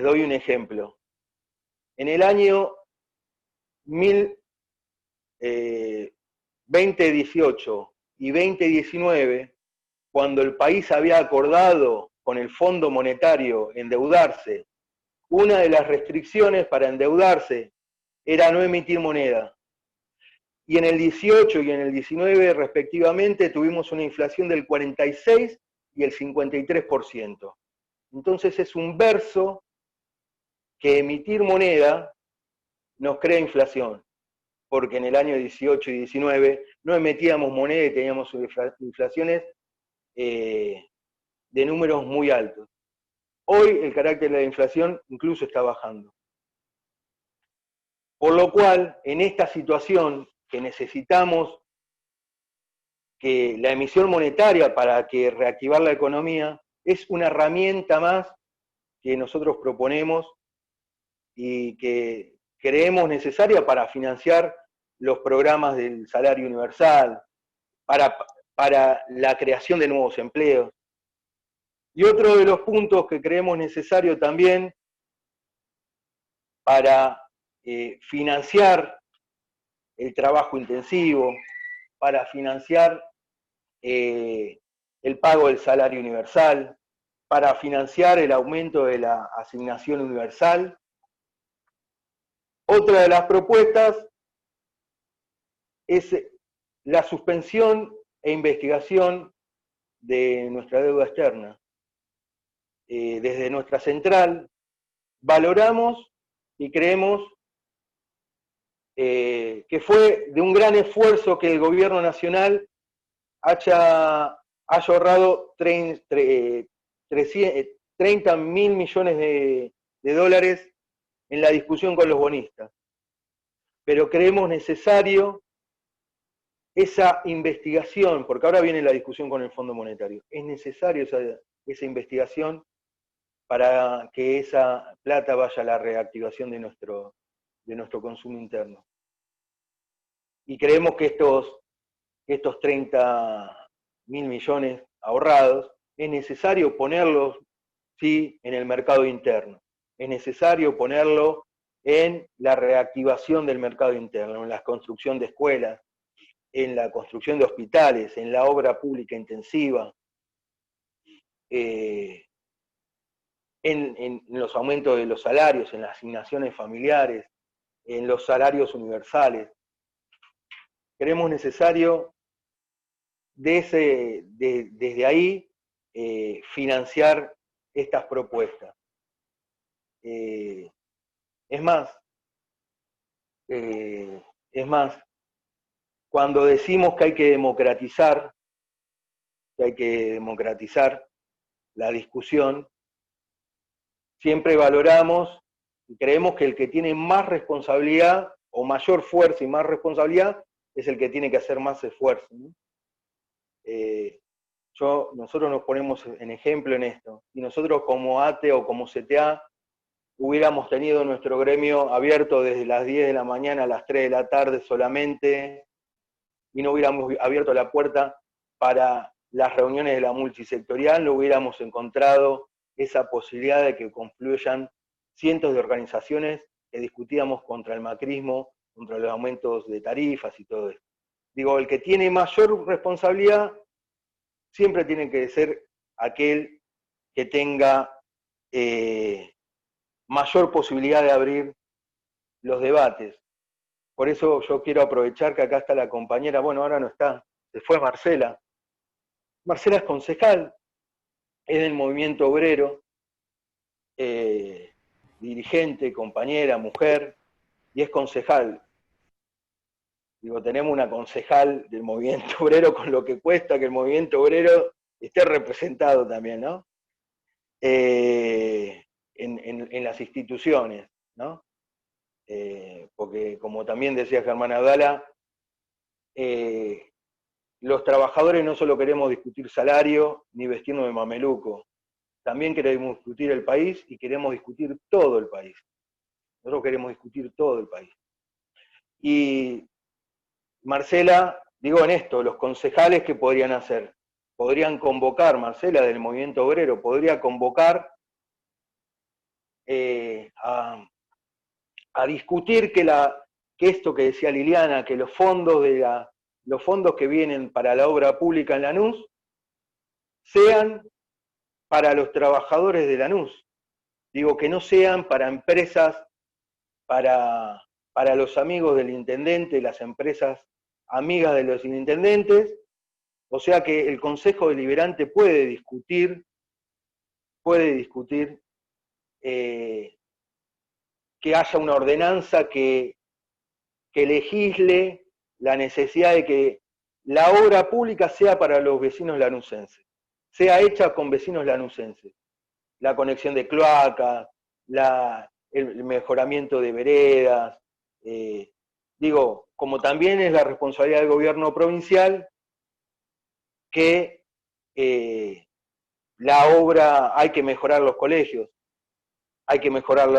doy un ejemplo. En el año 2018 y 2019, cuando el país había acordado con el Fondo Monetario endeudarse, una de las restricciones para endeudarse era no emitir moneda. Y en el 18 y en el 19, respectivamente, tuvimos una inflación del 46 y el 53%. Entonces es un verso que emitir moneda nos crea inflación, porque en el año 18 y 19 no emitíamos moneda y teníamos inflaciones de números muy altos. Hoy el carácter de la inflación incluso está bajando. Por lo cual, en esta situación que necesitamos que la emisión monetaria para que reactivar la economía es una herramienta más que nosotros proponemos y que creemos necesaria para financiar los programas del salario universal, para la creación de nuevos empleos. Y otro de los puntos que creemos necesario también para financiar el trabajo intensivo, para financiar el pago del salario universal, para financiar el aumento de la asignación universal. Otra de las propuestas es la suspensión e investigación de nuestra deuda externa. Desde nuestra central valoramos y creemos que fue de un gran esfuerzo que el gobierno nacional haya ahorrado 30.000 millones de dólares en la discusión con los bonistas. Pero creemos necesario esa investigación, porque ahora viene la discusión con el Fondo Monetario. Es necesario esa investigación para que esa plata vaya a la reactivación de nuestro consumo interno. Y creemos que estos 30.000 millones ahorrados es necesario ponerlos, sí, en el mercado interno. Es necesario ponerlo en la reactivación del mercado interno, en la construcción de escuelas, en la construcción de hospitales, en la obra pública intensiva. en los aumentos de los salarios, en las asignaciones familiares, en los salarios universales. Creemos necesario desde ahí financiar estas propuestas. Es más, cuando decimos que hay que democratizar la discusión, siempre valoramos y creemos que el que tiene más responsabilidad, o mayor fuerza y más responsabilidad, es el que tiene que hacer más esfuerzo, ¿no? Nosotros nos ponemos en ejemplo en esto. Si nosotros como ATE o como CTA hubiéramos tenido nuestro gremio abierto desde las 10 de la mañana a las 3 de la tarde solamente, y no hubiéramos abierto la puerta para las reuniones de la multisectorial, no hubiéramos encontrado esa posibilidad de que confluyan cientos de organizaciones que discutíamos contra el macrismo, contra los aumentos de tarifas y todo esto. Digo, el que tiene mayor responsabilidad siempre tiene que ser aquel que tenga mayor posibilidad de abrir los debates. Por eso yo quiero aprovechar que acá está la compañera, bueno, ahora no está, se fue Marcela. Marcela es concejal, es del movimiento obrero, dirigente, compañera, mujer, y es concejal. Digo, tenemos una concejal del movimiento obrero, con lo que cuesta que el movimiento obrero esté representado también, ¿no? En las instituciones, ¿no? Porque como también decía Germán Abdala, los trabajadores no solo queremos discutir salario ni vestirnos de mameluco, también queremos discutir el país y queremos discutir todo el país. Nosotros queremos discutir todo el país. Y Marcela, digo en esto, los concejales, ¿qué podrían hacer? Podrían convocar, Marcela del movimiento obrero, podría convocar a discutir que esto que decía Liliana, que los fondos que vienen para la obra pública en Lanús sean para los trabajadores de Lanús. Digo, que no sean para empresas, para los amigos del intendente, las empresas amigas de los intendentes, o sea que el Consejo Deliberante puede discutir que haya una ordenanza que legisle la necesidad de que la obra pública sea para los vecinos lanusenses, sea hecha con vecinos lanusenses. La conexión de cloacas, el mejoramiento de veredas, digo, como también es la responsabilidad del gobierno provincial, que la obra, hay que mejorar los colegios, hay que mejorar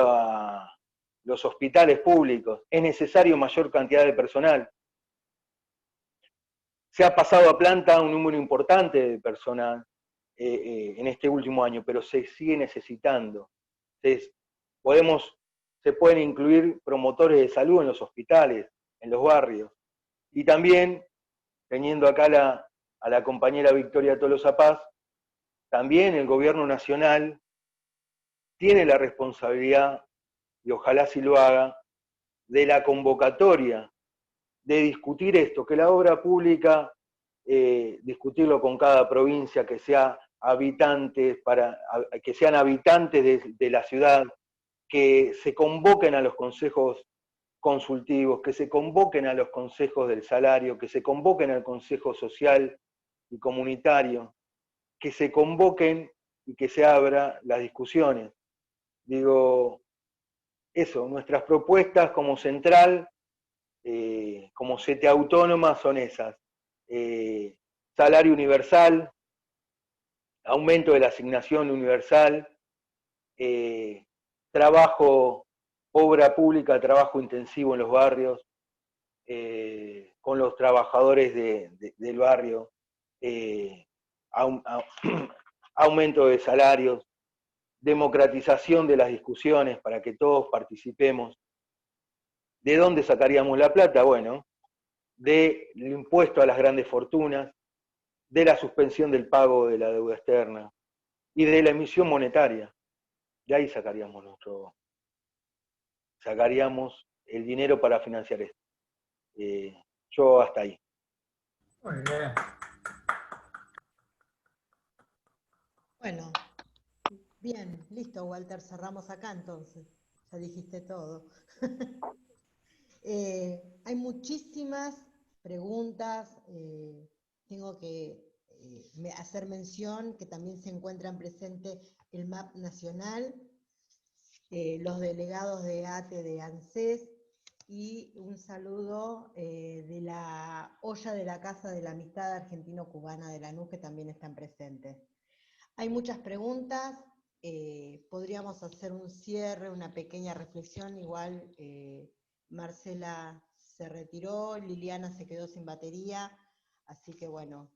los hospitales públicos, es necesario mayor cantidad de personal. Se ha pasado a planta un número importante de personal en este último año, pero se sigue necesitando. Se pueden incluir promotores de salud en los hospitales, en los barrios. Y también, teniendo acá a la compañera Victoria Tolosa Paz, también el gobierno nacional tiene la responsabilidad, y ojalá sí lo haga, de la convocatoria, de discutir esto, que la obra pública, discutirlo con cada provincia, que sean habitantes de la ciudad, que se convoquen a los consejos consultivos, que se convoquen a los consejos del salario, que se convoquen al consejo social y comunitario, que se convoquen y que se abran las discusiones. Digo, eso, nuestras propuestas como central, como CTA autónoma son esas. Salario universal, aumento de la asignación universal, obra pública, trabajo intensivo en los barrios, con los trabajadores del barrio, aumento de salarios, democratización de las discusiones para que todos participemos. ¿De dónde sacaríamos la plata? Bueno, del impuesto a las grandes fortunas, de la suspensión del pago de la deuda externa y de la emisión monetaria. De ahí sacaríamos el dinero para financiar esto. Yo hasta ahí. Muy bien. Bueno, bien, listo, Walter, cerramos acá entonces. Ya dijiste todo. Hay muchísimas preguntas. Tengo que hacer mención que también se encuentran presentes el MAP nacional, los delegados de ATE de ANSES, y un saludo de la olla de la Casa de la Amistad Argentino-Cubana de Lanús, que también están presentes. Hay muchas preguntas, podríamos hacer un cierre, una pequeña reflexión, igual Marcela se retiró, Liliana se quedó sin batería, así que bueno,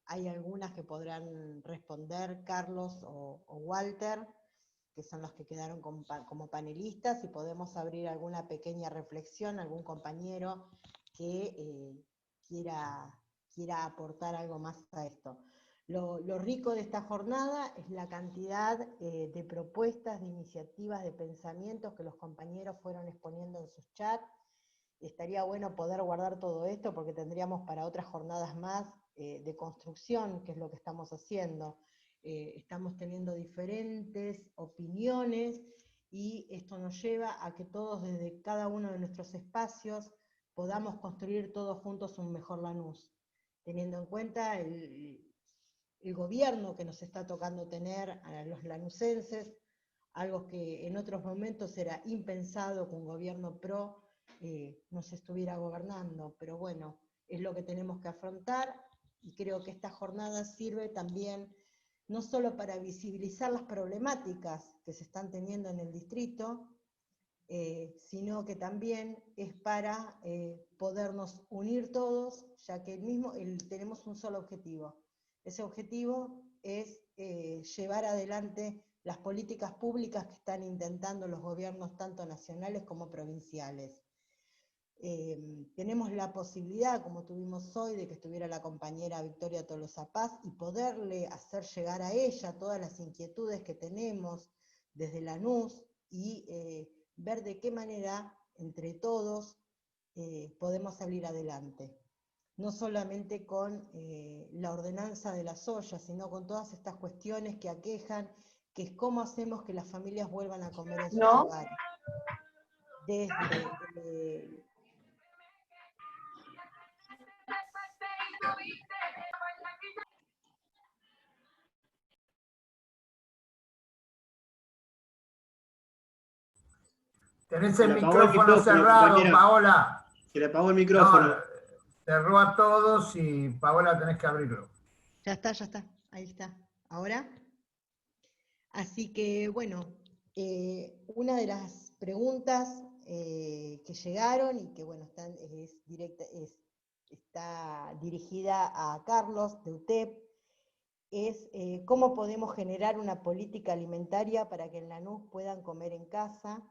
hay algunas que podrán responder, Carlos o Walter, que son los que quedaron como panelistas, y podemos abrir alguna pequeña reflexión, algún compañero que quiera aportar algo más a esto. Lo rico de esta jornada es la cantidad de propuestas, de iniciativas, de pensamientos que los compañeros fueron exponiendo en sus chats. Estaría bueno poder guardar todo esto porque tendríamos para otras jornadas más de construcción, que es lo que estamos haciendo. Estamos teniendo diferentes opiniones y esto nos lleva a que todos desde cada uno de nuestros espacios podamos construir todos juntos un mejor Lanús, teniendo en cuenta el gobierno que nos está tocando tener a los lanusenses, algo que en otros momentos era impensado que un gobierno pro nos estuviera gobernando, pero bueno, es lo que tenemos que afrontar, y creo que esta jornada sirve también no solo para visibilizar las problemáticas que se están teniendo en el distrito, sino que también es para podernos unir todos, ya que tenemos un solo objetivo. Ese objetivo es llevar adelante las políticas públicas que están intentando los gobiernos tanto nacionales como provinciales. Tenemos la posibilidad, como tuvimos hoy, de que estuviera la compañera Victoria Tolosa Paz y poderle hacer llegar a ella todas las inquietudes que tenemos desde Lanús y ver de qué manera entre todos podemos salir adelante. No solamente con la ordenanza de las ollas, sino con todas estas cuestiones que aquejan, que es cómo hacemos que las familias vuelvan a comer en sus hogares. Desde Tenés el micrófono cerrado, compañera. Paola. Se le apagó el micrófono. No, cerró a todos y Paola tenés que abrirlo. Ya está, ahí está. ¿Ahora? Así que, bueno, una de las preguntas que llegaron y que, bueno, está dirigida a Carlos de UTEP, es cómo podemos generar una política alimentaria para que en Lanús puedan comer en casa,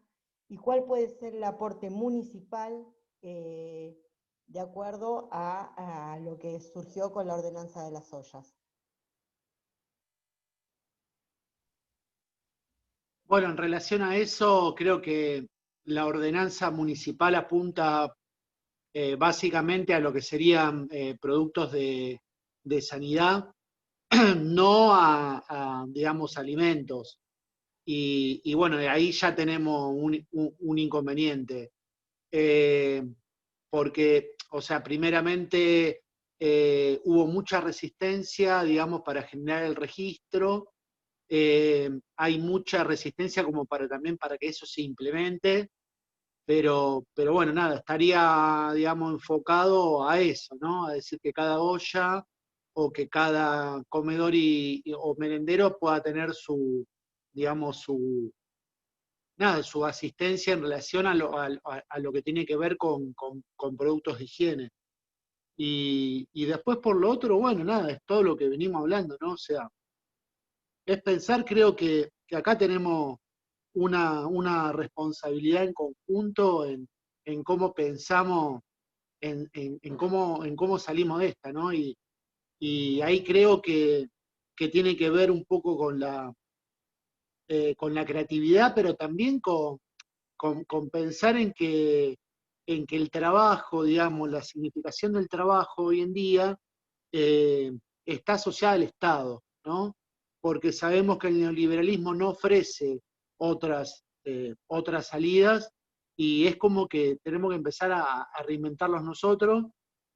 y cuál puede ser el aporte municipal de acuerdo a lo que surgió con la ordenanza de las ollas. Bueno, en relación a eso, creo que la ordenanza municipal apunta básicamente a lo que serían productos de sanidad, no a, digamos, alimentos. Y bueno, ahí ya tenemos un inconveniente. Porque, o sea, primeramente hubo mucha resistencia, digamos, para generar el registro. Hay mucha resistencia como también para que eso se implemente, pero bueno, nada, estaría, digamos, enfocado a eso, ¿no? A decir que cada olla o que cada comedor o merendero pueda tener su, digamos, su asistencia en relación a lo que tiene que ver con productos de higiene. Y después por lo otro, bueno, nada, es todo lo que venimos hablando, ¿no? O sea, es pensar, creo que acá tenemos una responsabilidad en conjunto en cómo pensamos, en cómo salimos de esta, ¿no? Y ahí creo que tiene que ver un poco con con la creatividad, pero también con pensar en que el trabajo, digamos, la significación del trabajo hoy en día está asociada al Estado, ¿no? Porque sabemos que el neoliberalismo no ofrece otras salidas, y es como que tenemos que empezar a reinventarlos nosotros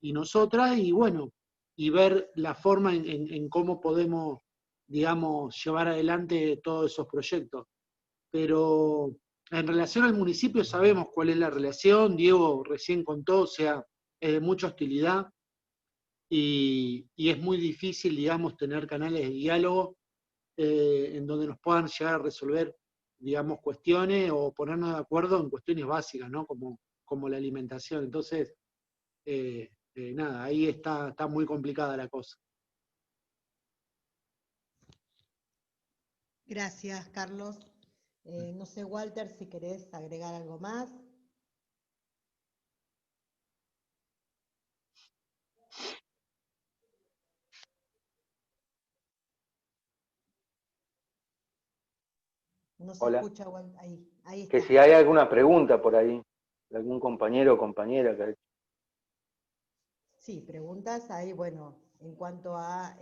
y nosotras, y bueno, y ver la forma en cómo podemos, digamos, llevar adelante todos esos proyectos. Pero en relación al municipio sabemos cuál es la relación, Diego recién contó, o sea, es de mucha hostilidad, y es muy difícil, digamos, tener canales de diálogo en donde nos puedan llegar a resolver, digamos, cuestiones o ponernos de acuerdo en cuestiones básicas, ¿no? Como la alimentación. Entonces, nada, ahí está muy complicada la cosa. Gracias, Carlos. No sé, Walter, si querés agregar algo más. No se Hola. escucha, Walter. Ahí está. Que si hay alguna pregunta por ahí, de algún compañero o compañera que ha hecho. Sí, preguntas ahí, bueno, en cuanto a,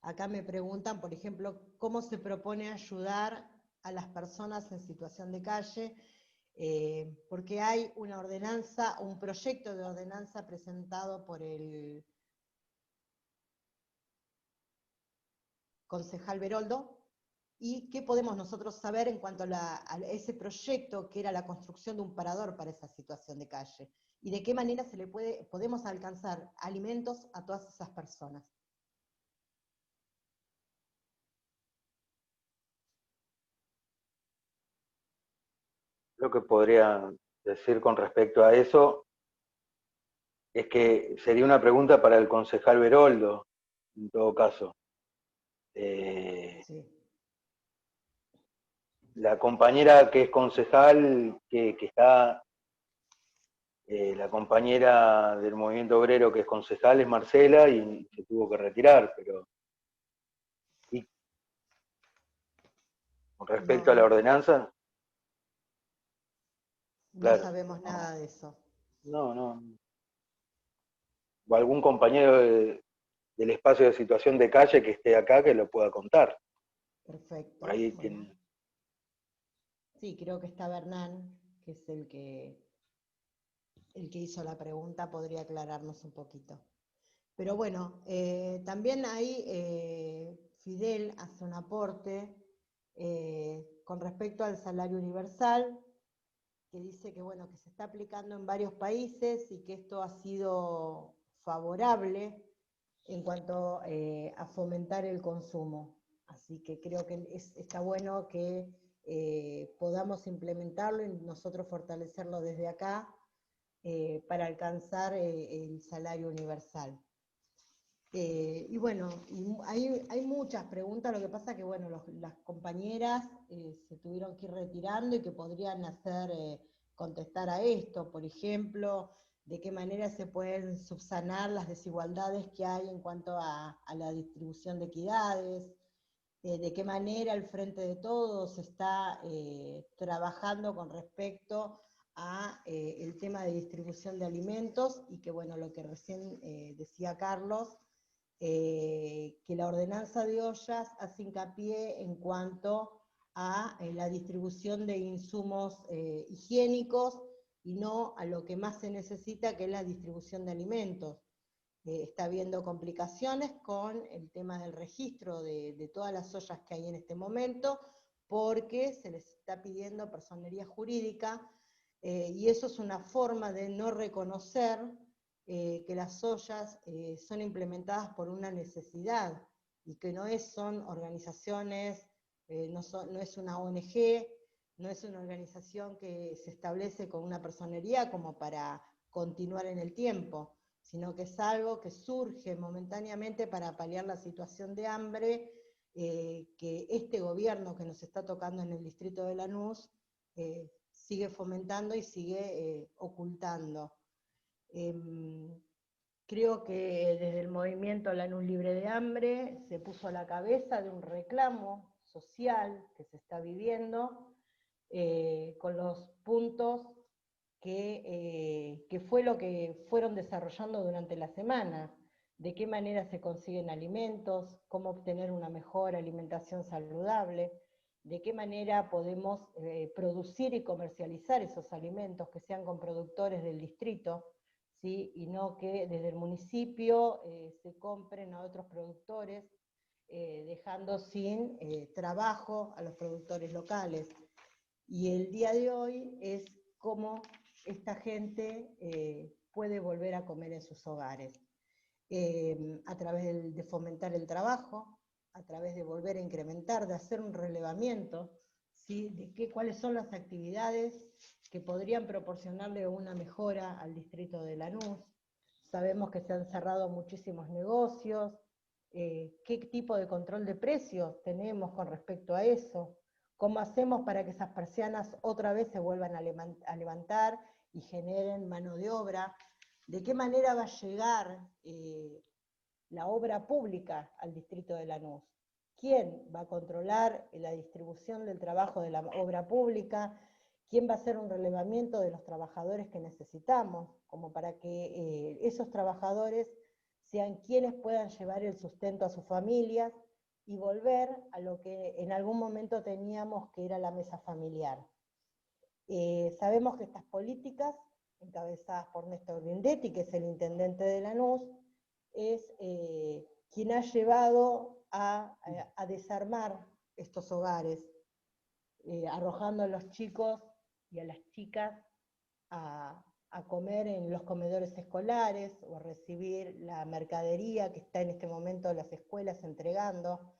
acá me preguntan, por ejemplo, cómo se propone ayudar a las personas en situación de calle, porque hay una ordenanza, un proyecto de ordenanza presentado por el concejal Beroldo. ¿Y qué podemos nosotros saber en cuanto a ese proyecto que era la construcción de un parador para esa situación de calle? ¿Y de qué manera podemos alcanzar alimentos a todas esas personas? Lo que podría decir con respecto a eso es que sería una pregunta para el concejal Beroldo, en todo caso. Sí. La compañera que es concejal, que está, la compañera del movimiento obrero que es concejal es Marcela, y se tuvo que retirar, pero ¿y con respecto a la ordenanza? No Claro, sabemos nada de eso. no. O algún compañero del espacio de situación de calle que esté acá que lo pueda contar. Perfecto. Por ahí Bueno. tiene... Sí, creo que está Bernán, que es el que hizo la pregunta, podría aclararnos un poquito. Pero bueno, también ahí Fidel hace un aporte con respecto al salario universal, que dice que bueno, que se está aplicando en varios países y que esto ha sido favorable en cuanto a fomentar el consumo. Así que creo que está bueno que podamos implementarlo y nosotros fortalecerlo desde acá para alcanzar el salario universal. Y bueno, hay muchas preguntas, lo que pasa que bueno, las compañeras se tuvieron que ir retirando y que podrían contestar a esto, por ejemplo, de qué manera se pueden subsanar las desigualdades que hay en cuanto a la distribución de equidades, de qué manera el Frente de Todos está trabajando con respecto a el tema de distribución de alimentos, y que bueno, lo que recién decía Carlos, que la ordenanza de ollas hace hincapié en cuanto a la distribución de insumos higiénicos y no a lo que más se necesita, que es la distribución de alimentos. Está habiendo complicaciones con el tema del registro de todas las ollas que hay en este momento, porque se les está pidiendo personería jurídica, y eso es una forma de no reconocer que las ollas son implementadas por una necesidad, y que no son organizaciones, no es una ONG, no es una organización que se establece con una personería como para continuar en el tiempo, sino que es algo que surge momentáneamente para paliar la situación de hambre que este gobierno que nos está tocando en el distrito de Lanús sigue fomentando y sigue ocultando. Creo que desde el movimiento Lanús Libre de Hambre se puso a la cabeza de un reclamo social que se está viviendo, con los puntos que fue lo que fueron desarrollando durante la semana, de qué manera se consiguen alimentos, cómo obtener una mejor alimentación saludable, de qué manera podemos producir y comercializar esos alimentos que sean con productores del distrito, ¿sí? Y no que desde el municipio se compren a otros productores, dejando sin trabajo a los productores locales. Y el día de hoy es cómo esta gente puede volver a comer en sus hogares, a través de fomentar el trabajo, a través de volver a incrementar, de hacer un relevamiento, ¿sí? De cuáles son las actividades que podrían proporcionarle una mejora al distrito de Lanús. Sabemos que se han cerrado muchísimos negocios, qué tipo de control de precios tenemos con respecto a eso, cómo hacemos para que esas persianas otra vez se vuelvan a levantar y generen mano de obra, de qué manera va a llegar la obra pública al distrito de Lanús, quién va a controlar la distribución del trabajo de la obra pública, quién va a hacer un relevamiento de los trabajadores que necesitamos, como para que esos trabajadores sean quienes puedan llevar el sustento a sus familias y volver a lo que en algún momento teníamos, que era la mesa familiar. Sabemos que estas políticas, encabezadas por Néstor Grindetti, que es el intendente de Lanús, es quien ha llevado a desarmar estos hogares, arrojando a los chicos y a las chicas a comer en los comedores escolares o a recibir la mercadería que está en este momento las escuelas entregando.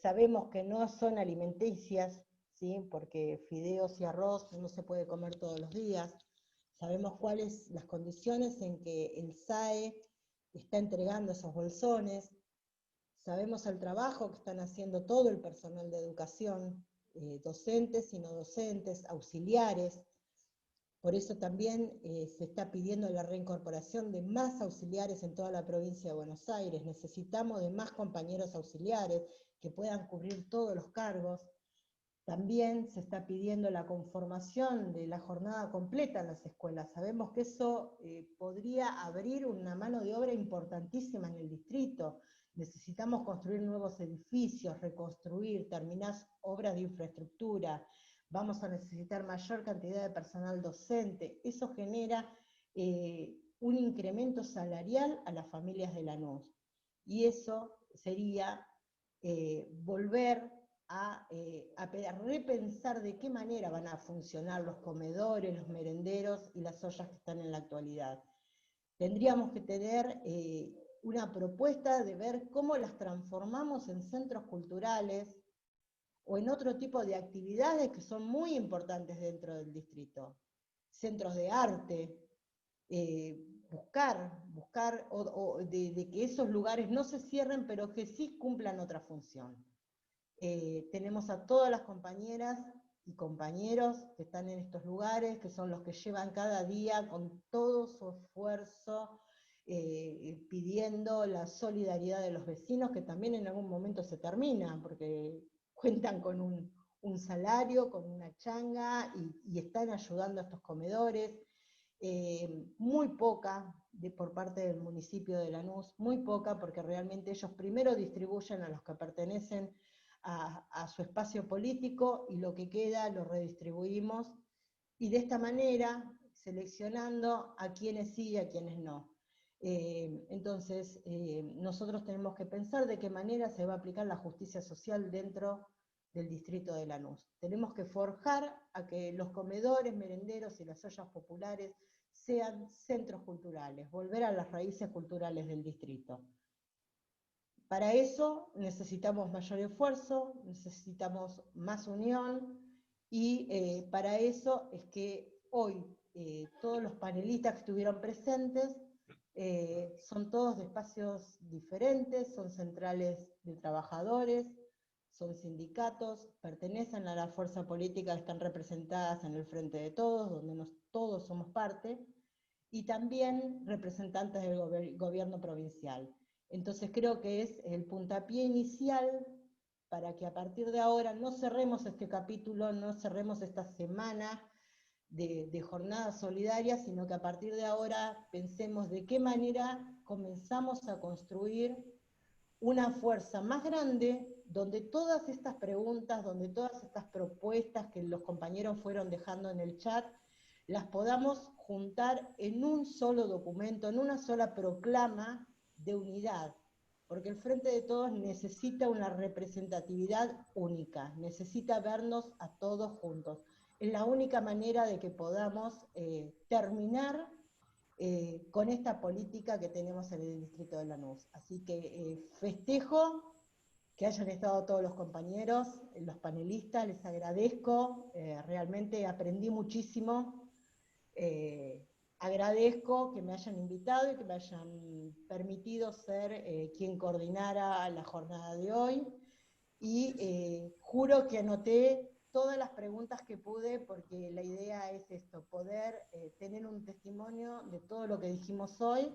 Sabemos que no son alimenticias, ¿sí? Porque fideos y arroz no se puede comer todos los días. Sabemos cuáles las condiciones en que el SAE está entregando esos bolsones. Sabemos el trabajo que están haciendo todo el personal de educación, docentes y no docentes, auxiliares. Por eso también se está pidiendo la reincorporación de más auxiliares en toda la provincia de Buenos Aires. Necesitamos de más compañeros auxiliares que puedan cubrir todos los cargos. También se está pidiendo la conformación de la jornada completa en las escuelas. Sabemos que eso podría abrir una mano de obra importantísima en el distrito. Necesitamos construir nuevos edificios, reconstruir, terminar obras de infraestructura. Vamos a necesitar mayor cantidad de personal docente. Eso genera un incremento salarial a las familias de Lanús. Y eso sería volver a repensar de qué manera van a funcionar los comedores, los merenderos y las ollas que están en la actualidad. Tendríamos que tener una propuesta de ver cómo las transformamos en centros culturales, o en otro tipo de actividades que son muy importantes dentro del distrito. Centros de arte, buscar de que esos lugares no se cierren, pero que sí cumplan otra función. Tenemos a todas las compañeras y compañeros que están en estos lugares, que son los que llevan cada día con todo su esfuerzo, pidiendo la solidaridad de los vecinos, que también en algún momento se termina, porque cuentan con un salario, con una changa, y están ayudando a estos comedores. Muy poca por parte del municipio de Lanús, muy poca, porque realmente ellos primero distribuyen a los que pertenecen a su espacio político, y lo que queda lo redistribuimos, y de esta manera seleccionando a quienes sí y a quienes no. Entonces, nosotros tenemos que pensar de qué manera se va a aplicar la justicia social dentro del distrito de Lanús. Tenemos que forjar a que los comedores, merenderos y las ollas populares sean centros culturales, volver a las raíces culturales del distrito. Para eso necesitamos mayor esfuerzo, necesitamos más unión, y para eso es que hoy todos los panelistas que estuvieron presentes son todos de espacios diferentes, son centrales de trabajadores, son sindicatos, pertenecen a la fuerza política, están representadas en el Frente de Todos, donde todos somos parte, y también representantes del gobierno provincial. Entonces creo que es el puntapié inicial para que a partir de ahora no cerremos este capítulo, no cerremos esta semana de jornadas solidarias, sino que a partir de ahora pensemos de qué manera comenzamos a construir una fuerza más grande, donde todas estas preguntas, donde todas estas propuestas que los compañeros fueron dejando en el chat, las podamos juntar en un solo documento, en una sola proclama de unidad, porque el Frente de Todos necesita una representatividad única, necesita vernos a todos juntos. Es la única manera de que podamos terminar con esta política que tenemos en el distrito de Lanús. Así que festejo que hayan estado todos los compañeros, los panelistas, les agradezco, realmente aprendí muchísimo, agradezco que me hayan invitado y que me hayan permitido ser quien coordinara la jornada de hoy, y juro que anoté todas las preguntas que pude, porque la idea es esto, poder tener un testimonio de todo lo que dijimos hoy,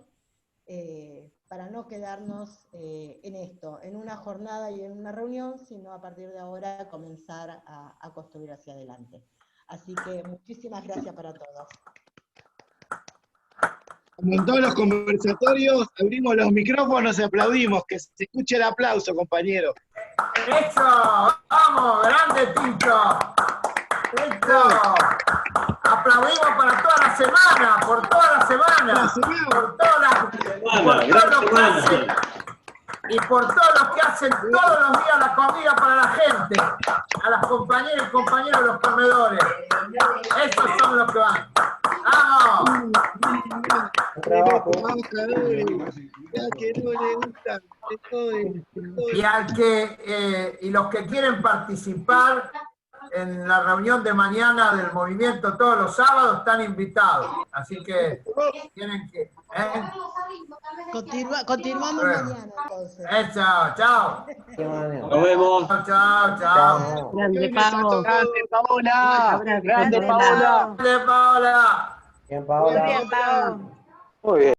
para no quedarnos en esto, en una jornada y en una reunión, sino a partir de ahora comenzar a construir hacia adelante. Así que muchísimas gracias para todos. Como en todos los conversatorios, abrimos los micrófonos y aplaudimos, que se escuche el aplauso, compañero. ¡Eso! ¡Vamos! ¡Grande, Tito! ¡Eso! Aplaudimos para toda la semana, por toda la semana, por todos los que hacen, y por todos los que hacen todos los días la comida para la gente, a las compañeras y compañeros de los comedores. Esos son los que van. ¡Vamos! Y los que quieren participar en la reunión de mañana del movimiento todos los sábados están invitados. Así que tienen que... Continuamos mañana, entonces. Eso, chao. Nos vemos. Chao, chao. Grande, Pablo. Grande, Paola. Grande, Paola. Grande, Paola. Bien, Paola. Bien, Pablo. Muy bien.